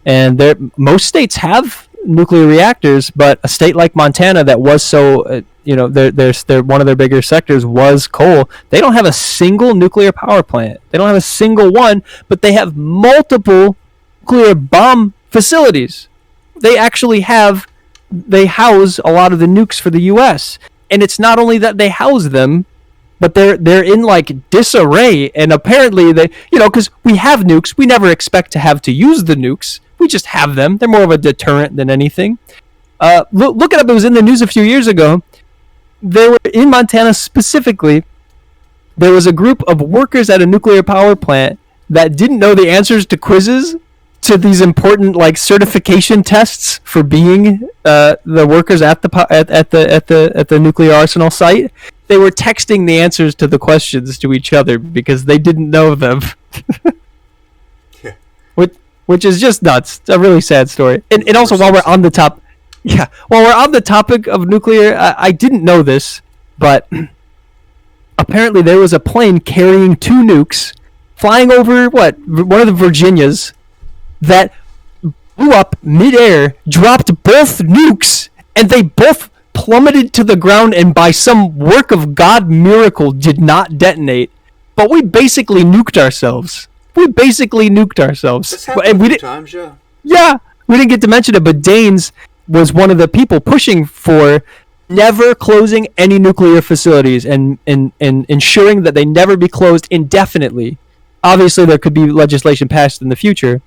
and most states have nuclear reactors, but a state like Montana that was so, they're one of their bigger sectors was coal. They don't have a single nuclear power plant. They don't have a single one, but they have multiple nuclear bomb facilities. They house a lot of the nukes for the U.S. And it's not only that they house them, but they're in like disarray. And apparently because we have nukes, we never expect to have to use the nukes. We just have them. They're more of a deterrent than anything. Look it up. It was in the news a few years ago. They were in Montana specifically. There was a group of workers at a nuclear power plant that didn't know the answers to quizzes, to these important like certification tests for being the workers at the nuclear arsenal site. They were texting the answers to the questions to each other because they didn't know them. Yeah. Which is just nuts. It's a really sad story. And also, while we're on the topic of nuclear, I didn't know this, but apparently there was a plane carrying 2 nukes flying over one of the Virginias that blew up midair, dropped both nukes, and they both plummeted to the ground and by some work of God miracle did not detonate. But we basically nuked ourselves. This happened and a few times, yeah. Yeah, we didn't get to mention it, but Daines was one of the people pushing for never closing any nuclear facilities and ensuring that they never be closed indefinitely. Obviously, there could be legislation passed in the future,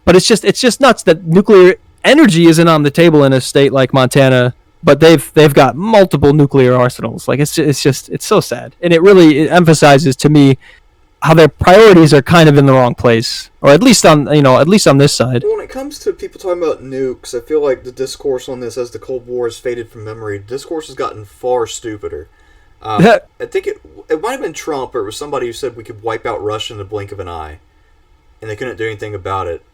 but it's just nuts that nuclear energy isn't on the table in a state like Montana, but they've got multiple nuclear arsenals. Like it's so sad, and it emphasizes to me how their priorities are kind of in the wrong place, or at least on this side. Well, when it comes to people talking about nukes, I feel like the discourse on this, as the Cold War has faded from memory, discourse has gotten far stupider. I think it might have been Trump, or it was somebody who said we could wipe out Russia in the blink of an eye, and they couldn't do anything about it,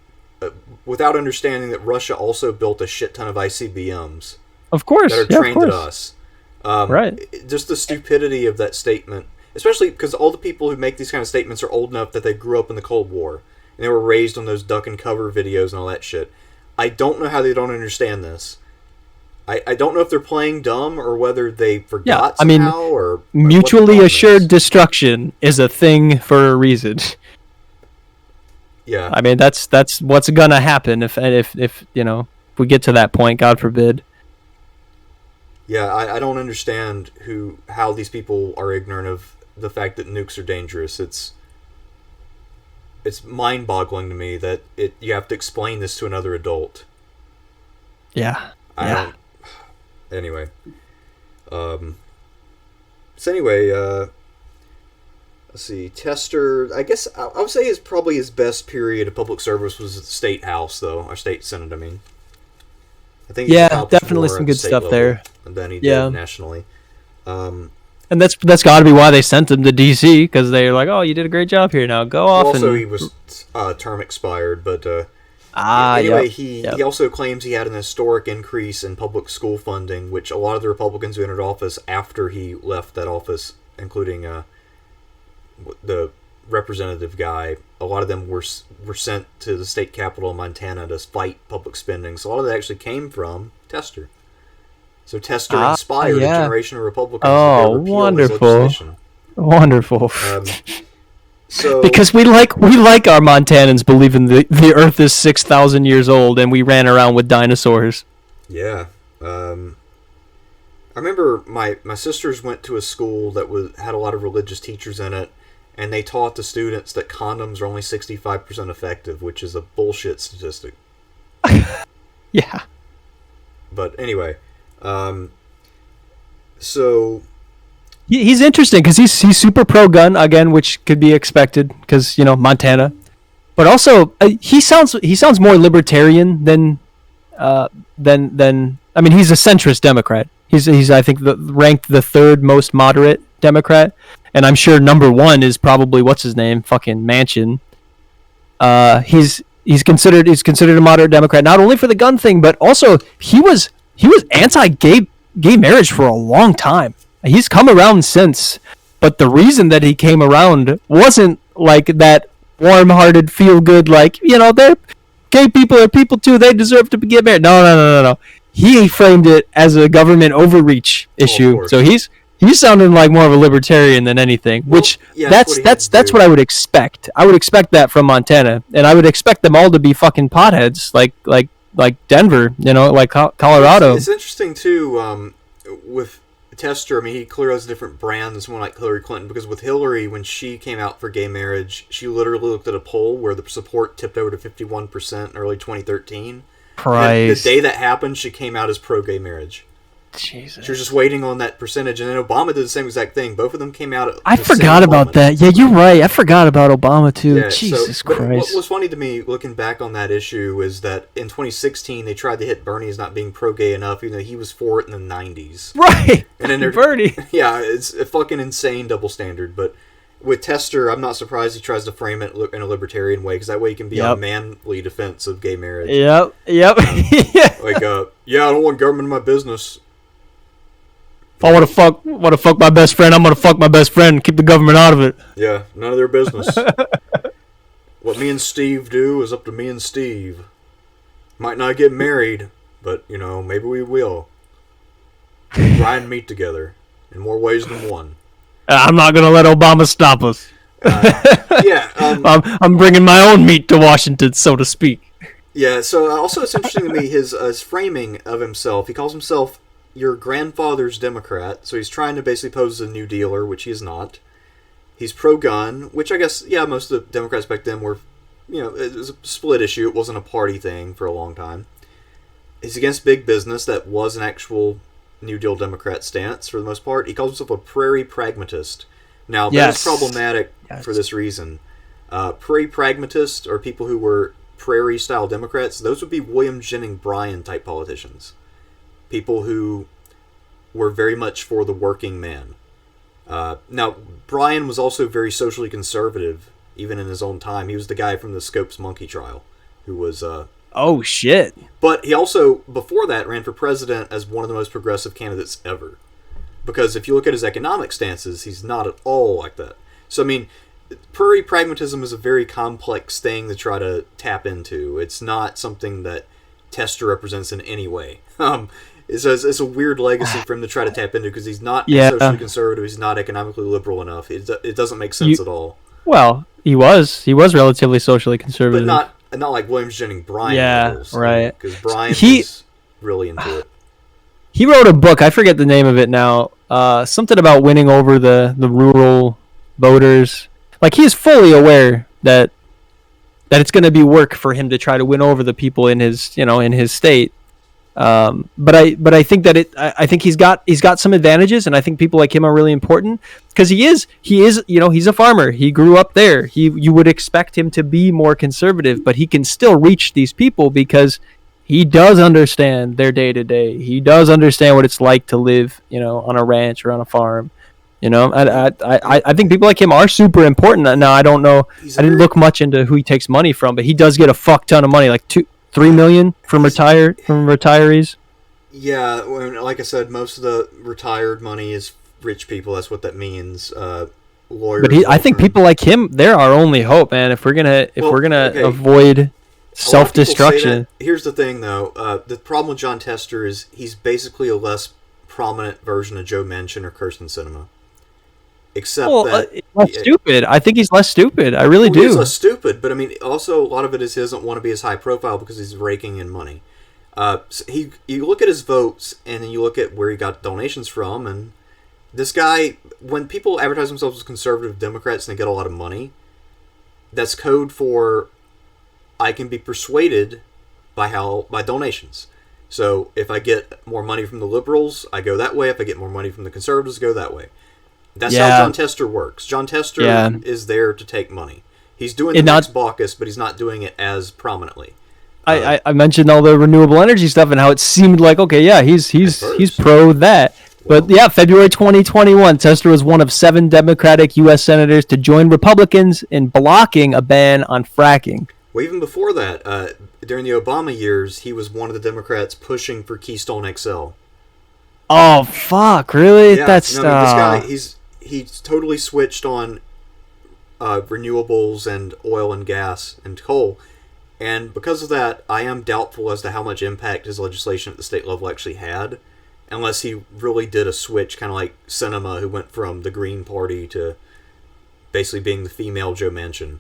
without understanding that Russia also built a shit ton of ICBMs. Of course, that are trained at us. Right. Just the stupidity of that statement. Especially because all the people who make these kind of statements are old enough that they grew up in the Cold War. And they were raised on those duck and cover videos and all that shit. I don't know how they don't understand this. I don't know if they're playing dumb or whether they forgot somehow or mutually assured destruction is a thing for a reason. Yeah. I mean, that's what's gonna happen if you know, if we get to that point, God forbid. Yeah, I don't understand how these people are ignorant of the fact that nukes are dangerous. It's mind-boggling to me that you have to explain this to another adult. Yeah. Anyway. Anyway, let's see. Tester, I guess I would say probably his best period of public service was at the State House, though. Or State Senate, I mean. I think definitely some good stuff there. Than he did nationally. And that's got to be why they sent him to D.C., because they're like, oh, you did a great job here, now go off. Also, he was term expired, but anyway, he also claims he had an historic increase in public school funding, which a lot of the Republicans who entered office after he left that office, including the representative guy, a lot of them were sent to the state capital in Montana to fight public spending. So a lot of that actually came from Tester. So Tester inspired a generation of Republicans. Oh, wonderful! Wonderful. So because we like our Montanans believing the Earth is 6,000 years old and we ran around with dinosaurs. Yeah. I remember my sisters went to a school that had a lot of religious teachers in it, and they taught the students that condoms are only 65% effective, which is a bullshit statistic. Yeah. But anyway, so he's interesting because he's super pro-gun again, which could be expected because, you know, Montana. But also, he sounds more libertarian than I mean, he's a centrist Democrat. He's I think ranked the third most moderate Democrat, and I'm sure number one is probably what's his name, fucking Manchin. He's considered a moderate Democrat not only for the gun thing, but also he was anti-gay marriage for a long time. He's come around since, but the reason that he came around wasn't like that warm-hearted, feel-good, like, you know, they're gay people are people too, they deserve to get married. No. He framed it as a government overreach issue. So he's sounding like more of a libertarian than anything, which that's what I would expect. I would expect that from Montana, and I would expect them all to be fucking potheads, like Denver, you know, like Colorado. It's interesting too with Tester. I mean, he clearly has a different brand than someone like Hillary Clinton, because with Hillary, when she came out for gay marriage, she literally looked at a poll where the support tipped over to 51% in early 2013. The day that happened, she came out as pro-gay marriage. Jesus. She was just waiting on that percentage, and then Obama did the same exact thing. Both of them came out at I forgot about that. Yeah, you're right. I forgot about Obama, too. Yeah, Jesus Christ. What was funny to me, looking back on that issue, is that in 2016, they tried to hit Bernie as not being pro-gay enough, even though he was for it in the 90s. Right! And then Bernie! Yeah, it's a fucking insane double standard, but with Tester, I'm not surprised he tries to frame it in a libertarian way, because that way he can be a manly defense of gay marriage. Yep. I don't want government in my business. If I want to fuck my best friend, I'm going to fuck my best friend and keep the government out of it. Yeah, none of their business. What me and Steve do is up to me and Steve. Might not get married, but, you know, maybe we will. Grind meat together in more ways than one. I'm not going to let Obama stop us. I'm bringing my own meat to Washington, so to speak. Yeah, so also it's interesting to me his framing of himself. He calls himself your grandfather's Democrat, so he's trying to basically pose as a New Dealer, which he is not. He's pro-gun, which I guess, most of the Democrats back then were, it was a split issue. It wasn't a party thing for a long time. He's against big business. That was an actual New Deal Democrat stance for the most part. He calls himself a prairie pragmatist. Now, that's problematic for this reason. Prairie pragmatists, or people who were prairie-style Democrats, those would be William Jennings Bryan type politicians. People who were very much for the working man. Now, Bryan was also very socially conservative, even in his own time. He was the guy from the Scopes Monkey trial, who was... oh, shit. But he also, before that, ran for president as one of the most progressive candidates ever. Because if you look at his economic stances, he's not at all like that. So, I mean, prairie pragmatism is a very complex thing to try to tap into. It's not something that Tester represents in any way. It's a weird legacy for him to try to tap into because he's not Yeah. socially conservative. He's not economically liberal enough. It doesn't make sense at all. Well, he was relatively socially conservative. But not like Williams Jennings Bryan. Yeah, right. Because Bryan was really into it. He wrote a book. I forget the name of it now. Something about winning over the rural voters. Like, he is fully aware that it's going to be work for him to try to win over the people in his state. But I think that I think he's got some advantages, and I think people like him are really important because he is he's a farmer. He grew up there. You would expect him to be more conservative, but he can still reach these people because he does understand their day to day. He does understand what it's like to live, on a ranch or on a farm. I think people like him are super important. Now, I don't know. I didn't look much into who he takes money from, but he does get a fuck ton of money, like $3 million from retirees. Yeah, like I said, most of the retired money is rich people. That's what that means. Lawyers. But I think people like him, they're our only hope, man. If we're gonna avoid self-destruction. Here's the thing, though. The problem with John Tester is he's basically a less prominent version of Joe Manchin or Kirsten Sinema. Except less stupid. I think he's less stupid. I really do. He's less stupid, but I mean, also a lot of it is he doesn't want to be as high profile because he's raking in money. So you look at his votes, and then you look at where he got donations from, and this guy, when people advertise themselves as conservative Democrats and they get a lot of money, that's code for I can be persuaded by donations. So if I get more money from the liberals, I go that way. If I get more money from the conservatives, I go that way. That's how John Tester works. John Tester is there to take money. He's doing the next Baucus, but he's not doing it as prominently. I mentioned all the renewable energy stuff and how it seemed like, okay, yeah, he's pro that. But yeah, February 2021, Tester was one of 7 Democratic U.S. senators to join Republicans in blocking a ban on fracking. Well, even before that, during the Obama years, he was one of the Democrats pushing for Keystone XL. Oh, fuck, really? Yeah, That's this guy, he's totally switched on renewables and oil and gas and coal. And because of that, I am doubtful as to how much impact his legislation at the state level actually had, unless he really did a switch, kind of like Sinema, who went from the Green Party to basically being the female Joe Manchin.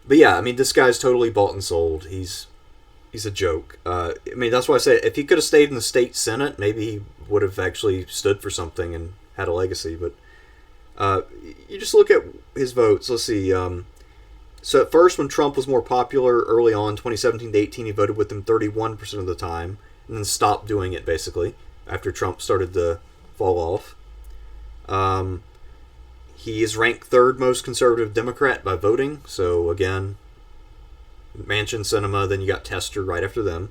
But yeah, I mean, this guy's totally bought and sold. He's a joke. I mean, that's why I say if he could have stayed in the state Senate, maybe he would have actually stood for something and had a legacy. But you just look at his votes. Let's see. So at first, when Trump was more popular early on, 2017 to 18, he voted with him 31% of the time, and then stopped doing it, basically, after Trump started to fall off. He is ranked 3rd most conservative Democrat by voting. So, again, Manchin, Sinema, then you got Tester right after them.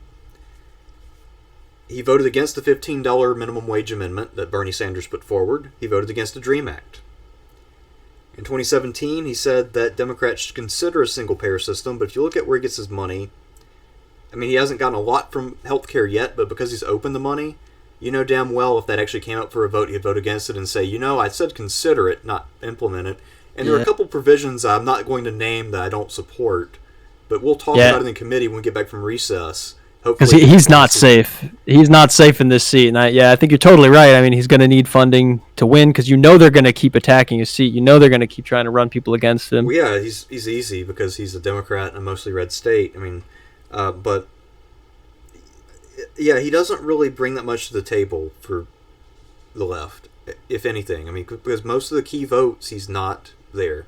He voted against the $15 minimum wage amendment that Bernie Sanders put forward. He voted against the DREAM Act. In 2017, he said that Democrats should consider a single-payer system, but if you look at where he gets his money, I mean, he hasn't gotten a lot from healthcare yet, but because he's opened the money, you know damn well if that actually came up for a vote, he'd vote against it and say, I said consider it, not implement it. And there are a couple provisions I'm not going to name that I don't support, but we'll talk about it in the committee when we get back from recess. Because he's not safe. He's not safe in this seat. And I think you're totally right. I mean, he's going to need funding to win because they're going to keep attacking his seat. They're going to keep trying to run people against him. Well, yeah, he's easy because he's a Democrat in a mostly red state. I mean, but yeah, he doesn't really bring that much to the table for the left, if anything. I mean, because most of the key votes, he's not there.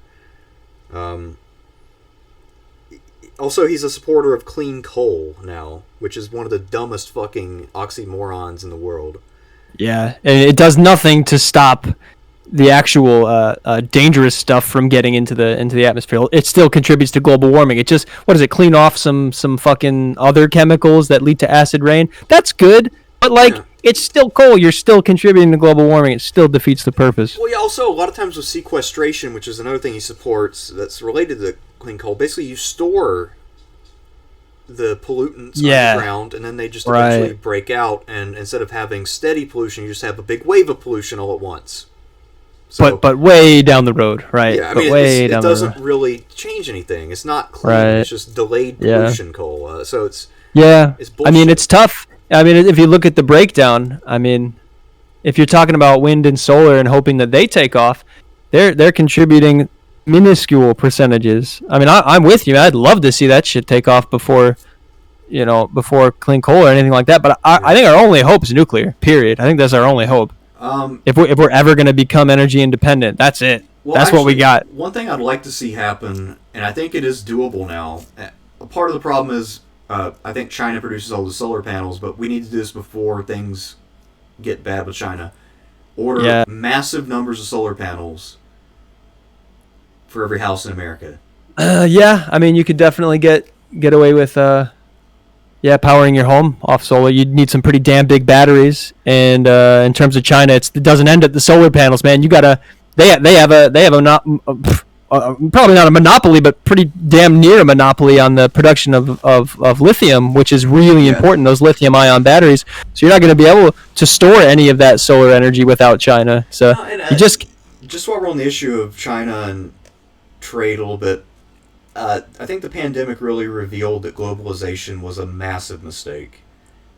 Also, he's a supporter of clean coal now, which is one of the dumbest fucking oxymorons in the world. Yeah, and it does nothing to stop the actual dangerous stuff from getting into the atmosphere. It still contributes to global warming. It just clean off some fucking other chemicals that lead to acid rain. That's good, but it's still coal. You're still contributing to global warming. It still defeats the purpose. Well, yeah. Also, a lot of times with sequestration, which is another thing he supports that's related to clean coal, basically you store the pollutants underground, and then they just eventually break out. And instead of having steady pollution, you just have a big wave of pollution all at once. So, but way down the road, right? Yeah, I mean, it doesn't really change anything. It's not clean. It's just delayed pollution coal. So it's Yeah, It's I mean, bullshit. it's tough. I mean, if you look at the breakdown, I mean, if you're talking about wind and solar and hoping that they take off, they're contributing minuscule percentages. I mean, I'm with you. I'd love to see that shit take off before, before clean coal or anything like that. But I think our only hope is nuclear. Period. I think that's our only hope. If we're ever going to become energy independent, that's it. Well, that's actually, what we got. One thing I'd like to see happen, and I think it is doable now. A part of the problem is I think China produces all the solar panels, but we need to do this before things get bad with China. Order massive numbers of solar panels for every house in America. Yeah, I mean, you could definitely get away with powering your home off solar. You'd need some pretty damn big batteries. And in terms of China, it doesn't end at the solar panels, man. You gotta they have a not probably not a monopoly, but pretty damn near a monopoly on the production of lithium, which is really important. Those lithium ion batteries. So you're not going to be able to store any of that solar energy without China. So just while we're on the issue of China and trade a little bit. I think the pandemic really revealed that globalization was a massive mistake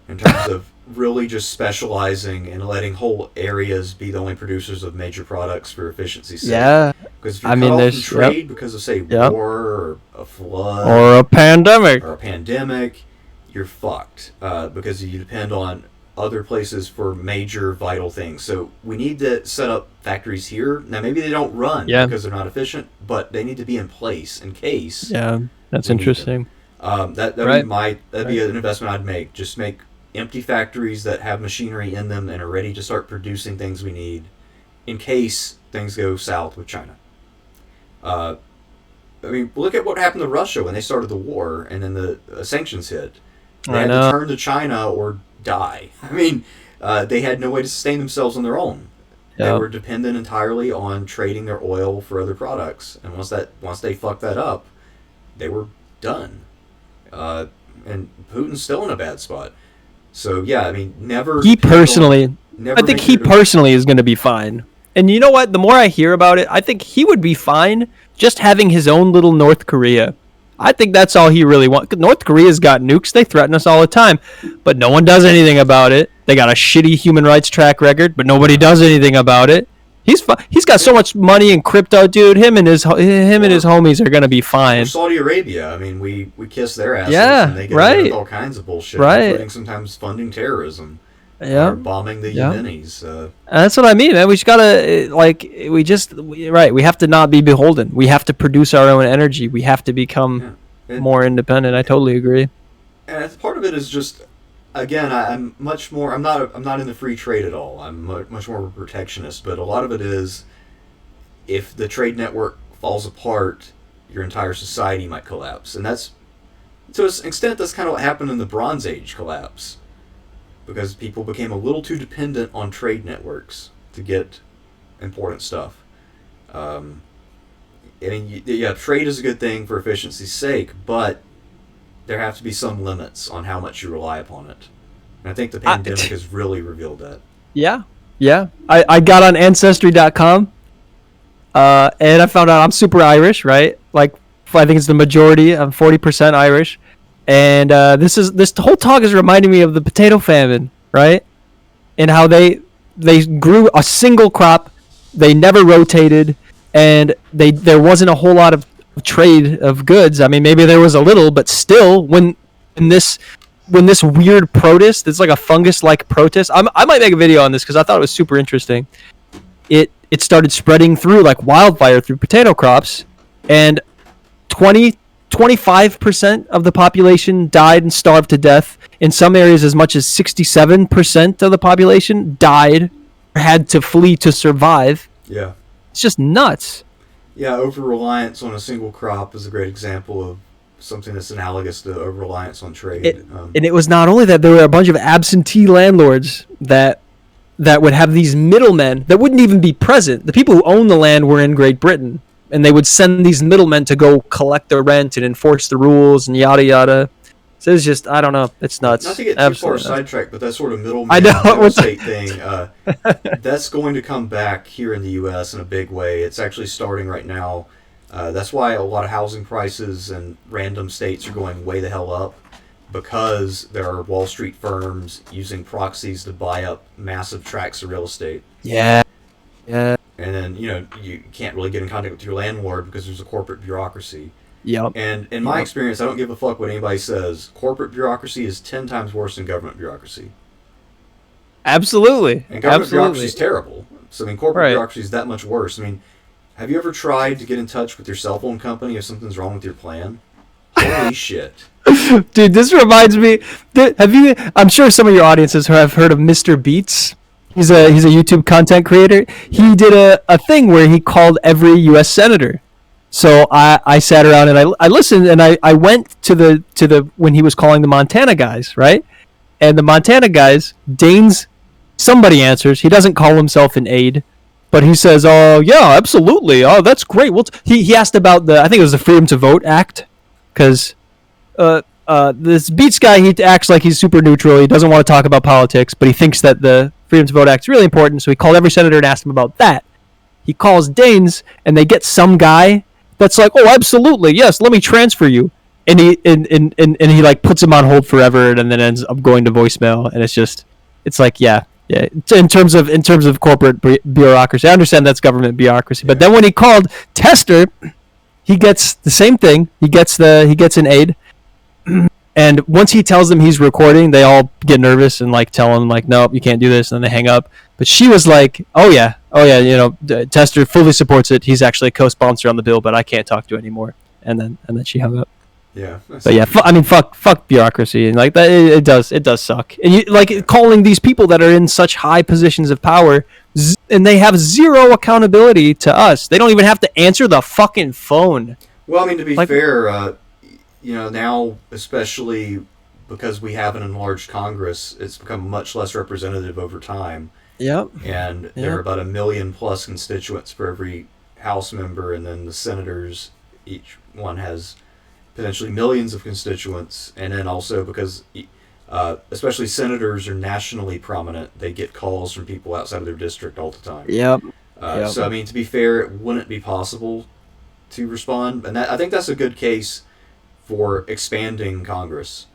in terms of really just specializing and letting whole areas be the only producers of major products for efficiency's sake. Yeah. Because if you're cut off from trade because of, say, war or a flood or a pandemic, you're fucked because you depend on other places for major vital things. So we need to set up factories here. Now maybe they don't run because they're not efficient, but they need to be in place in case. Yeah, that's interesting. That'd be an investment I'd make. Just make empty factories that have machinery in them and are ready to start producing things we need in case things go south with China. I mean, look at what happened to Russia when they started the war and then the sanctions hit. They had to turn to China or die. I mean, they had no way to sustain themselves on their own. They were dependent entirely on trading their oil for other products, and once they fucked that up, they were done. And Putin's still in a bad spot. So yeah, I mean, I think he personally is going to be fine. And you know what? The more I hear about it, I think he would be fine just having his own little North Korea. I think that's all he really wants. North Korea's got nukes. They threaten us all the time. But no one does anything about it. They got a shitty human rights track record, but nobody does anything about it. He's got so much money in crypto, dude. Him and his homies are going to be fine. Or Saudi Arabia. I mean, we kiss their asses and they get away with all kinds of bullshit, including sometimes funding terrorism. Or bombing the Yemenis. That's what I mean, man. We just gotta we have to not be beholden. We have to produce our own energy. We have to become more independent. I totally agree. And part of it is just, again, I'm much more. I'm not in the free trade at all. I'm much more of a protectionist. But a lot of it is, if the trade network falls apart, your entire society might collapse, and that's to an extent that's kind of what happened in the Bronze Age collapse. Because people became a little too dependent on trade networks to get important stuff. I mean, trade is a good thing for efficiency's sake, but there have to be some limits on how much you rely upon it. And I think the pandemic has really revealed that. Yeah. I got on Ancestry.com, and I found out I'm super Irish, right? Like, I think it's the majority. I'm 40% Irish. And this whole talk is reminding me of the potato famine, right? And how they grew a single crop, they never rotated, and there wasn't a whole lot of trade of goods. I mean, maybe there was a little, but still, when this weird protist, it's like a fungus-like protist. I might make a video on this because I thought it was super interesting. It started spreading through like wildfire through potato crops, and 25% of the population died and starved to death. In some areas, as much as 67% of the population died or had to flee to survive. Yeah. It's just nuts. Yeah, over-reliance on a single crop is a great example of something that's analogous to over-reliance on trade. And it was not only that, there were a bunch of absentee landlords that would have these middlemen that wouldn't even be present. The people who owned the land were in Great Britain. And they would send these middlemen to go collect the rent and enforce the rules and yada yada. So it's just, I don't know, it's nuts. Not to get too far sidetracked, but that sort of middleman real estate thing, that's going to come back here in the U.S. in a big way. It's actually starting right now. That's why a lot of housing prices in random states are going way the hell up. because there are Wall Street firms using proxies to buy up massive tracts of real estate. Yeah. Yeah. And then, you can't really get in contact with your landlord because there's a corporate bureaucracy. Yep. And in my experience, I don't give a fuck what anybody says. Corporate bureaucracy is 10 times worse than government bureaucracy. Absolutely. And government bureaucracy is terrible. So, corporate bureaucracy is that much worse. Have you ever tried to get in touch with your cell phone company if something's wrong with your plan? Holy shit. Dude, this reminds me. I'm sure some of your audiences have heard of Mr. Beats. He's a YouTube content creator. He did a thing where he called every U.S. senator. So I sat around and I listened, and I went to the when he was calling the Montana guys, right? And the Montana guys, Daines, somebody answers. He doesn't call himself an aide, but he says, "Oh yeah, absolutely. Oh, that's great." Well, he asked about I think it was the Freedom to Vote Act, because this Beats guy, he acts like he's super neutral. He doesn't want to talk about politics, but he thinks that the Freedom to Vote Act is really important. So he called every senator and asked him about that. He calls Daines, and they get some guy that's like, "Oh, absolutely, yes, let me transfer you." And he like puts him on hold forever, and then ends up going to voicemail. And it's like, yeah. In terms of corporate bureaucracy, I understand that's government bureaucracy. But then when he called Tester, he gets the same thing. He gets an aide. And once he tells them he's recording, they all get nervous and like tell him like, "Nope, you can't do this," and then they hang up. But she was like, "Oh yeah, Tester fully supports it. He's actually a co-sponsor on the bill, but I can't talk to it anymore." And then she hung up. Yeah. But yeah, fuck bureaucracy, and like that, it does suck. And you like calling these people that are in such high positions of power, and they have zero accountability to us. They don't even have to answer the fucking phone. Well, to be fair, now, especially because we have an enlarged Congress, it's become much less representative over time. Yep. And there are about 1 million plus constituents for every House member, and then the senators, each one has potentially millions of constituents. And then also because, especially senators are nationally prominent, they get calls from people outside of their district all the time. Yep. So, to be fair, it wouldn't be possible to respond. And I think that's a good case for expanding Congress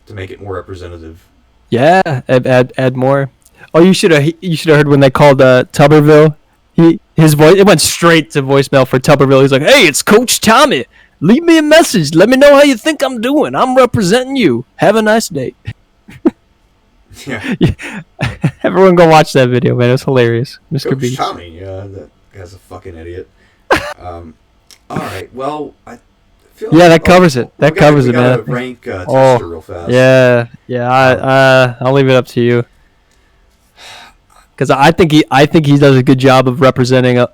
to make it more representative. Yeah, add more. Oh, you should have heard when they called Tuberville. His voice, it went straight to voicemail for Tuberville. He's like, "Hey, it's Coach Tommy. Leave me a message. Let me know how you think I'm doing. I'm representing you. Have a nice day." Yeah. Everyone go watch that video, man. It was hilarious. Mr. Coach Beast. Tommy, that guy's a fucking idiot. All right, well, I feel that covers it. That covers it, man. man. Rank Tester real fast. Yeah. I'll leave it up to you. Because I think he does a good job of representing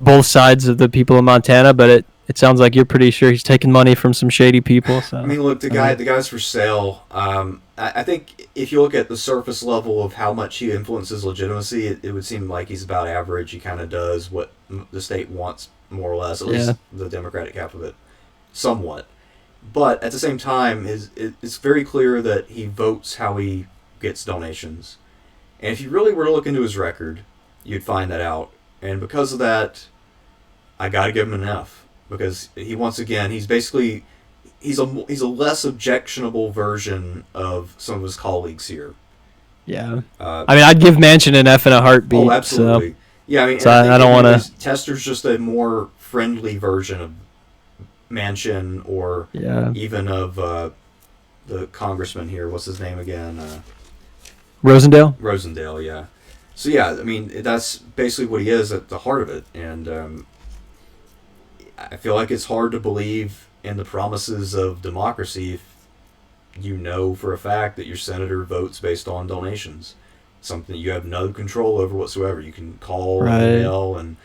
both sides of the people in Montana, but it sounds like you're pretty sure he's taking money from some shady people. So look, the guy's for sale. I think if you look at the surface level of how much he influences legitimacy, it would seem like he's about average. He kind of does what the state wants, more or less, at least the Democratic half of it, somewhat. But at the same time, it's very clear that he votes how he gets donations. And if you really were to look into his record, you'd find that out. And because of that, I got to give him an F. Because he's basically he's a less objectionable version of some of his colleagues here. Yeah. I'd give Manchin an F in a heartbeat. Oh, absolutely. So. Yeah, So I don't want to. Tester's just a more friendly version of Manchin, or even of the congressman here. What's his name again? Rosendale? Rosendale, yeah. So, yeah, that's basically what he is at the heart of it. And I feel like it's hard to believe in the promises of democracy if you know for a fact that your senator votes based on donations. Something you have no control over whatsoever. You can call, email, and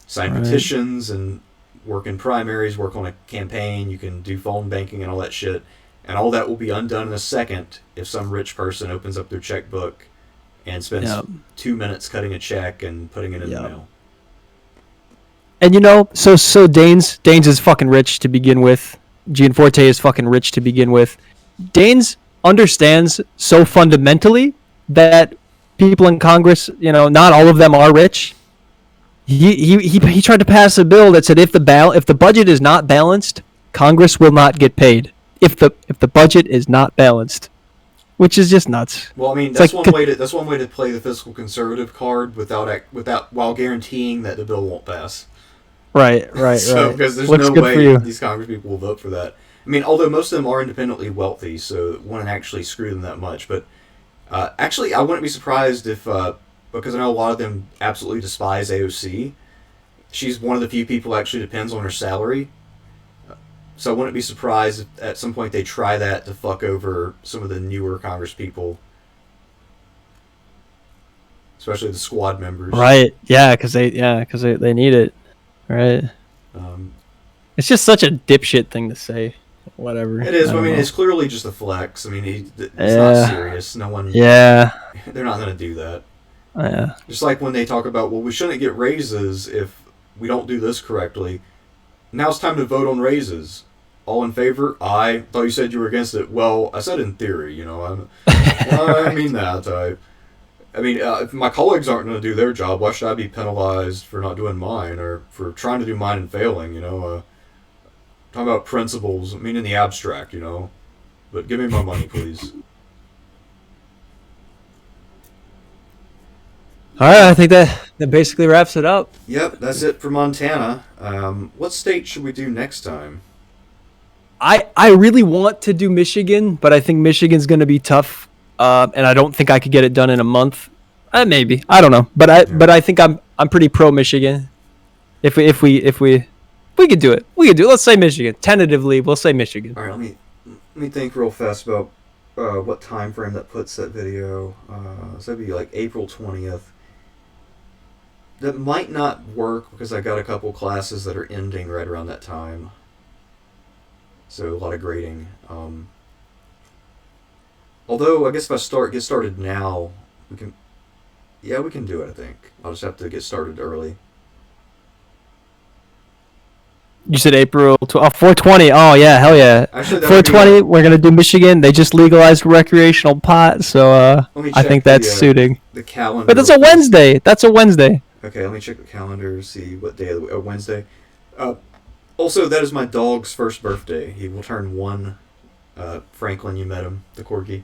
sign petitions, and work in primaries, work on a campaign. You can do phone banking and all that shit. And all that will be undone in a second if some rich person opens up their checkbook and spends 2 minutes cutting a check and putting it in the mail. And so Daines is fucking rich to begin with. Gianforte is fucking rich to begin with. Daines understands so fundamentally that people in Congress, not all of them are rich. He tried to pass a bill that said if the budget is not balanced, Congress will not get paid. if the budget is not balanced, which is just nuts. Well, I mean, that's one way to play the fiscal conservative card without while guaranteeing that the bill won't pass. Right. So because there's no way these Congress people will vote for that. I mean, although most of them are independently wealthy, so it wouldn't actually screw them that much. But actually, I wouldn't be surprised if, because I know a lot of them absolutely despise AOC, she's one of the few people who actually depends on her salary. So I wouldn't be surprised if at some point they try that to fuck over some of the newer Congress people. Especially the squad members. Right, yeah, because they need it. Right. It's just such a dipshit thing to say. Whatever. It is. I mean, it's clearly just a flex. I mean, it's not serious. No one. Yeah. They're not going to do that. Yeah. Just like when they talk about, well, we shouldn't get raises if we don't do this correctly. Now it's time to vote on raises. All in favor? I thought you said you were against it. Well, I said in theory. You know, I mean that. I mean, if my colleagues aren't going to do their job, why should I be penalized for not doing mine or for trying to do mine and failing? You know. Talking about principles, I mean in the abstract, you know. But give me my money, please. Alright, I think that basically wraps it up. Yep, that's it for Montana. What state should we do next time? I really want to do Michigan, but I think Michigan's going to be tough, and I don't think I could get it done in a month. Maybe, I don't know, but I think I'm pretty pro Michigan. If we could do it. Let's say Michigan. Tentatively, we'll say Michigan. All right, let me think real fast about what time frame that puts that video. So that'd be like April 20th. That might not work because I got a couple classes that are ending right around that time. So a lot of grading. Although I guess if I get started now, we can do it. I think I'll just have to get started early. You said April 420. Oh yeah, hell yeah. Actually, 420. We're gonna do Michigan. They just legalized recreational pot, so I think that's suiting. The calendar. But that's a Wednesday. Okay, let me check the calendar. See what day of the week. Wednesday. Also, that is my dog's first birthday. He will turn 1. Franklin, you met him, the corgi.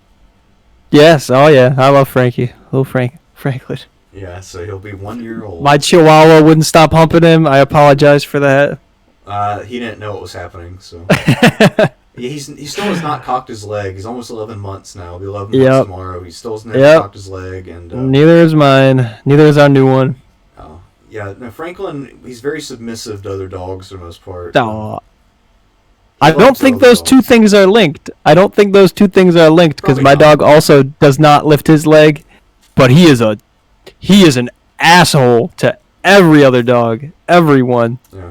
Yes. Oh yeah, I love Frankie. Little Franklin. Yeah, so he'll be 1 year old. My Chihuahua wouldn't stop humping him. I apologize for that. He didn't know what was happening, so he still has not cocked his leg. He's almost 11 months now. He'll be 11 months tomorrow. He still hasn't cocked his leg, and neither is mine. Neither is our new one. Oh yeah, no, Franklin. He's very submissive to other dogs for the most part. Oh. I don't think those two things are linked. Because my dog also does not lift his leg, but he is an asshole to every other dog, everyone. Yeah.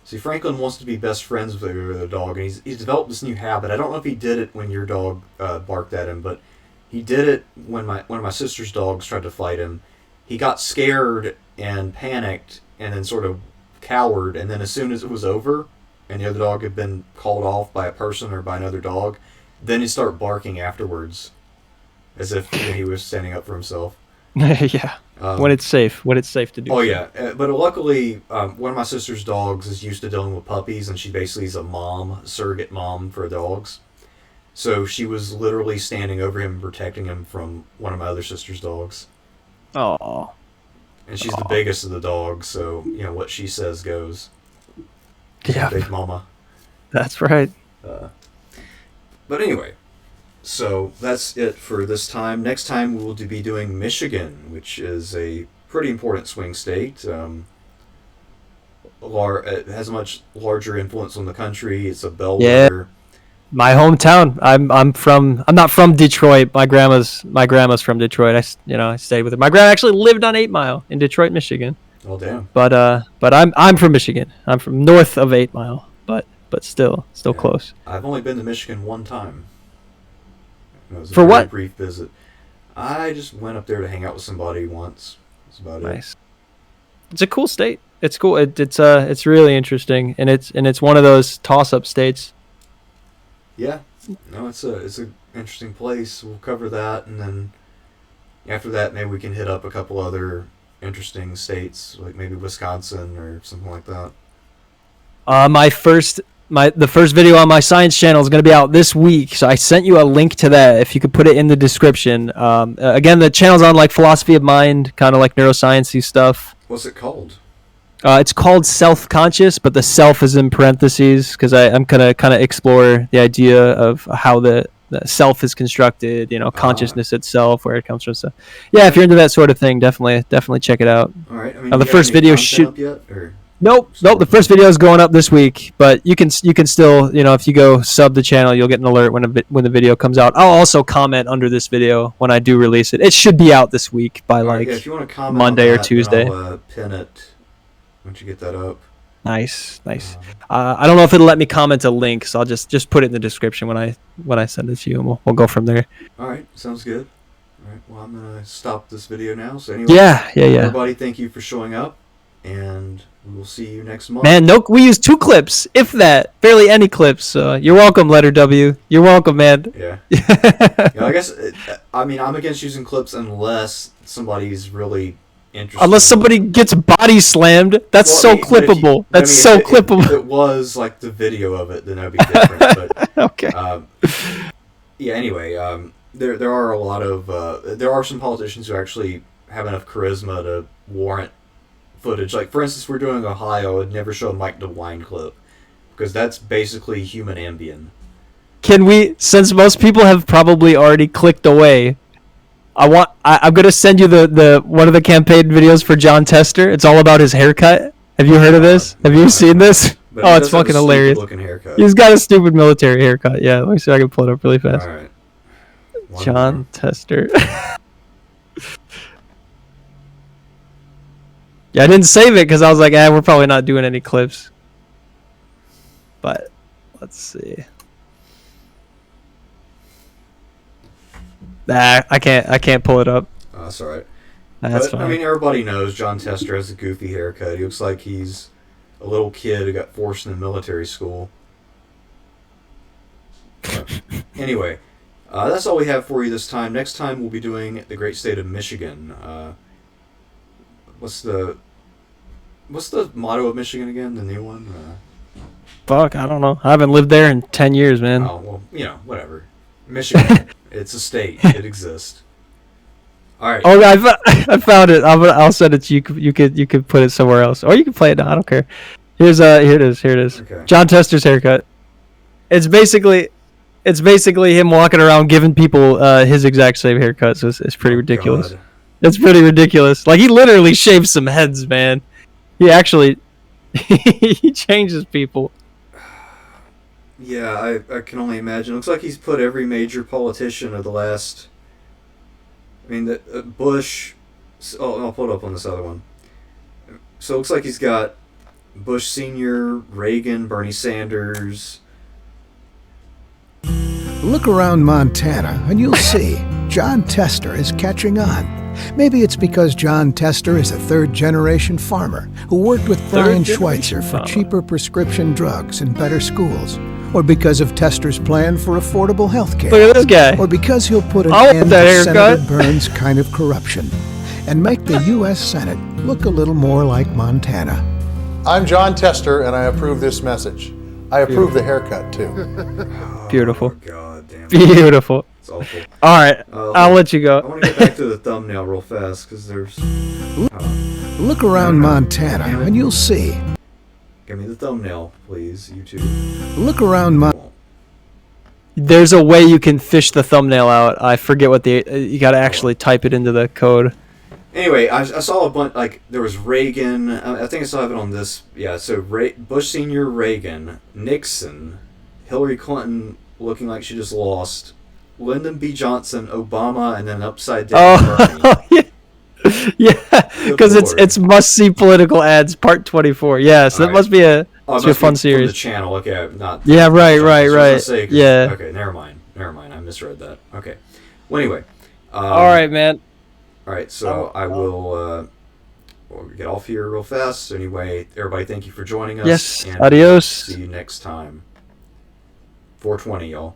See, Franklin wants to be best friends with the other dog, and he's developed this new habit. I don't know if he did it when your dog barked at him, but he did it when one of my sister's dogs tried to fight him. He got scared and panicked, and then sort of cowered. And then as soon as it was over, and the other dog had been called off by a person or by another dog, then he'd start barking afterwards, as if he was standing up for himself. Yeah. When it's safe to do. Oh yeah, but luckily, one of my sister's dogs is used to dealing with puppies, and she basically is a surrogate mom for dogs. So she was literally standing over him and protecting him from one of my other sister's dogs. Oh. And she's the biggest of the dogs, so you know what she says goes. Yeah. Big mama. That's right. But anyway. So that's it for this time. Next time we will be doing Michigan, which is a pretty important swing state. It has a much larger influence on the country. It's a bellwether. Yeah. My hometown. I'm not from Detroit. My grandma's from Detroit. I stayed with her. My grandma actually lived on 8 Mile in Detroit, Michigan. Oh damn. But I'm from Michigan. I'm from north of 8 Mile, but still close. I've only been to Michigan one time. It was a For very what? brief visit. I just went up there to hang out with somebody once. That's about Nice. It's a cool state. It's cool. It's really interesting, and it's one of those toss-up states. Yeah. No, it's an interesting place. We'll cover that, and then after that, maybe we can hit up a couple other interesting states, like maybe Wisconsin or something like that. My first the first video on my science channel is going to be out this week. So I sent you a link to that. If you could put it in the description. Again, the channel's on like philosophy of mind, kind of like neuroscience-y stuff. What's it called? It's called Self-Conscious, but the self is in parentheses because I'm gonna kind of explore the idea of how the self is constructed. Consciousness itself, where it comes from. So, yeah, if you're into that sort of thing, definitely check it out. All right. I mean, the first video should. Yet, or? Nope. The first video is going up this week, but you can still, if you go sub the channel, you'll get an alert when the video comes out. I'll also comment under this video when I do release it. It should be out this week by if you want to comment Monday on or that, Tuesday. I'll pin it once you get that up. Nice. I don't know if it'll let me comment a link, so I'll just put it in the description when I send it to you, and we'll go from there. All right, sounds good. All right, well, I'm gonna stop this video now. So anyway, yeah. Everybody, thank you for showing up, and we will see you next month. Man, no, we used 2 clips, if that, barely any clips. You're welcome, Letter W. You're welcome, man. Yeah. I guess I'm against using clips unless somebody's really interesting. Unless somebody gets body slammed, that's clippable. Clippable. If it was like the video of it, then that'd be different. But okay. Yeah. Anyway, there are a lot of there are some politicians who actually have enough charisma to warrant footage. Like for instance, we're doing Ohio. I'd never show a Mike DeWine clip because that's basically human Ambien. Can we? Since most people have probably already clicked away. I'm gonna send you the one of the campaign videos for John Tester. It's all about his haircut. Have you heard of this? Have you seen this? Oh, it's fucking hilarious. Haircut. He's got a stupid military haircut. Yeah, let me see if I can pull it up really fast. All right. John Tester. Yeah, I didn't save it because I was like, we're probably not doing any clips. But let's see. I can't pull it up. Oh, that's all right. That's fine. I mean, everybody knows John Tester has a goofy haircut. He looks like he's a little kid who got forced into military school. Anyway, that's all we have for you this time. Next time we'll be doing the great state of Michigan. What's the motto of Michigan again? The new one? Fuck, I don't know. I haven't lived there in 10 years, man. Oh, well, whatever. Michigan. It's a state. It exists. All right. Oh, I found it. I'll send it to you. You could put it somewhere else, or you can play it now. I don't care. Here it is. Okay. John Tester's haircut. It's basically him walking around giving people his exact same haircut. So it's pretty ridiculous. God. It's pretty ridiculous. Like he literally shaves some heads, man. He actually he changes people. Yeah, I can only imagine. Looks like he's put every major politician of the last... I mean, Bush... Oh, I'll pull it up on this other one. So it looks like he's got Bush Sr., Reagan, Bernie Sanders... Look around Montana and you'll see John Tester is catching on. Maybe it's because John Tester is a third-generation farmer who worked with Brian Schweitzer for cheaper prescription drugs and better schools. Or because of Tester's plan for affordable health care. Look at this guy. Or because he'll put an end to Senator Burns' kind of corruption and make the U.S. Senate look a little more like Montana. I'm John Tester, and I approve this message. I approve the haircut, too. Beautiful. Oh, God damn it. Beautiful. It's awful. All right, I'll let you go. I want to get back to the thumbnail real fast, because there's... Look around Montana, and you'll see... Give me the thumbnail, please, YouTube. Look around There's a way you can fish the thumbnail out. I forget what you got to actually type it into the code. Anyway, I saw a bunch, like, there was Reagan, I think I still have it on this, yeah, so Bush Sr., Reagan, Nixon, Hillary Clinton looking like she just lost, Lyndon B. Johnson, Obama, and then upside down Bernie. Yeah. Yeah, because it's must-see political ads, part 24. Yeah, so that must be a fun series. The channel, okay, not. Yeah, right. Yeah. Okay, never mind. I misread that. Okay. Well, anyway. All right, man. All right, so I will we'll get off here real fast. So anyway, everybody, thank you for joining us. Yes. And adios. See you next time. 420, y'all.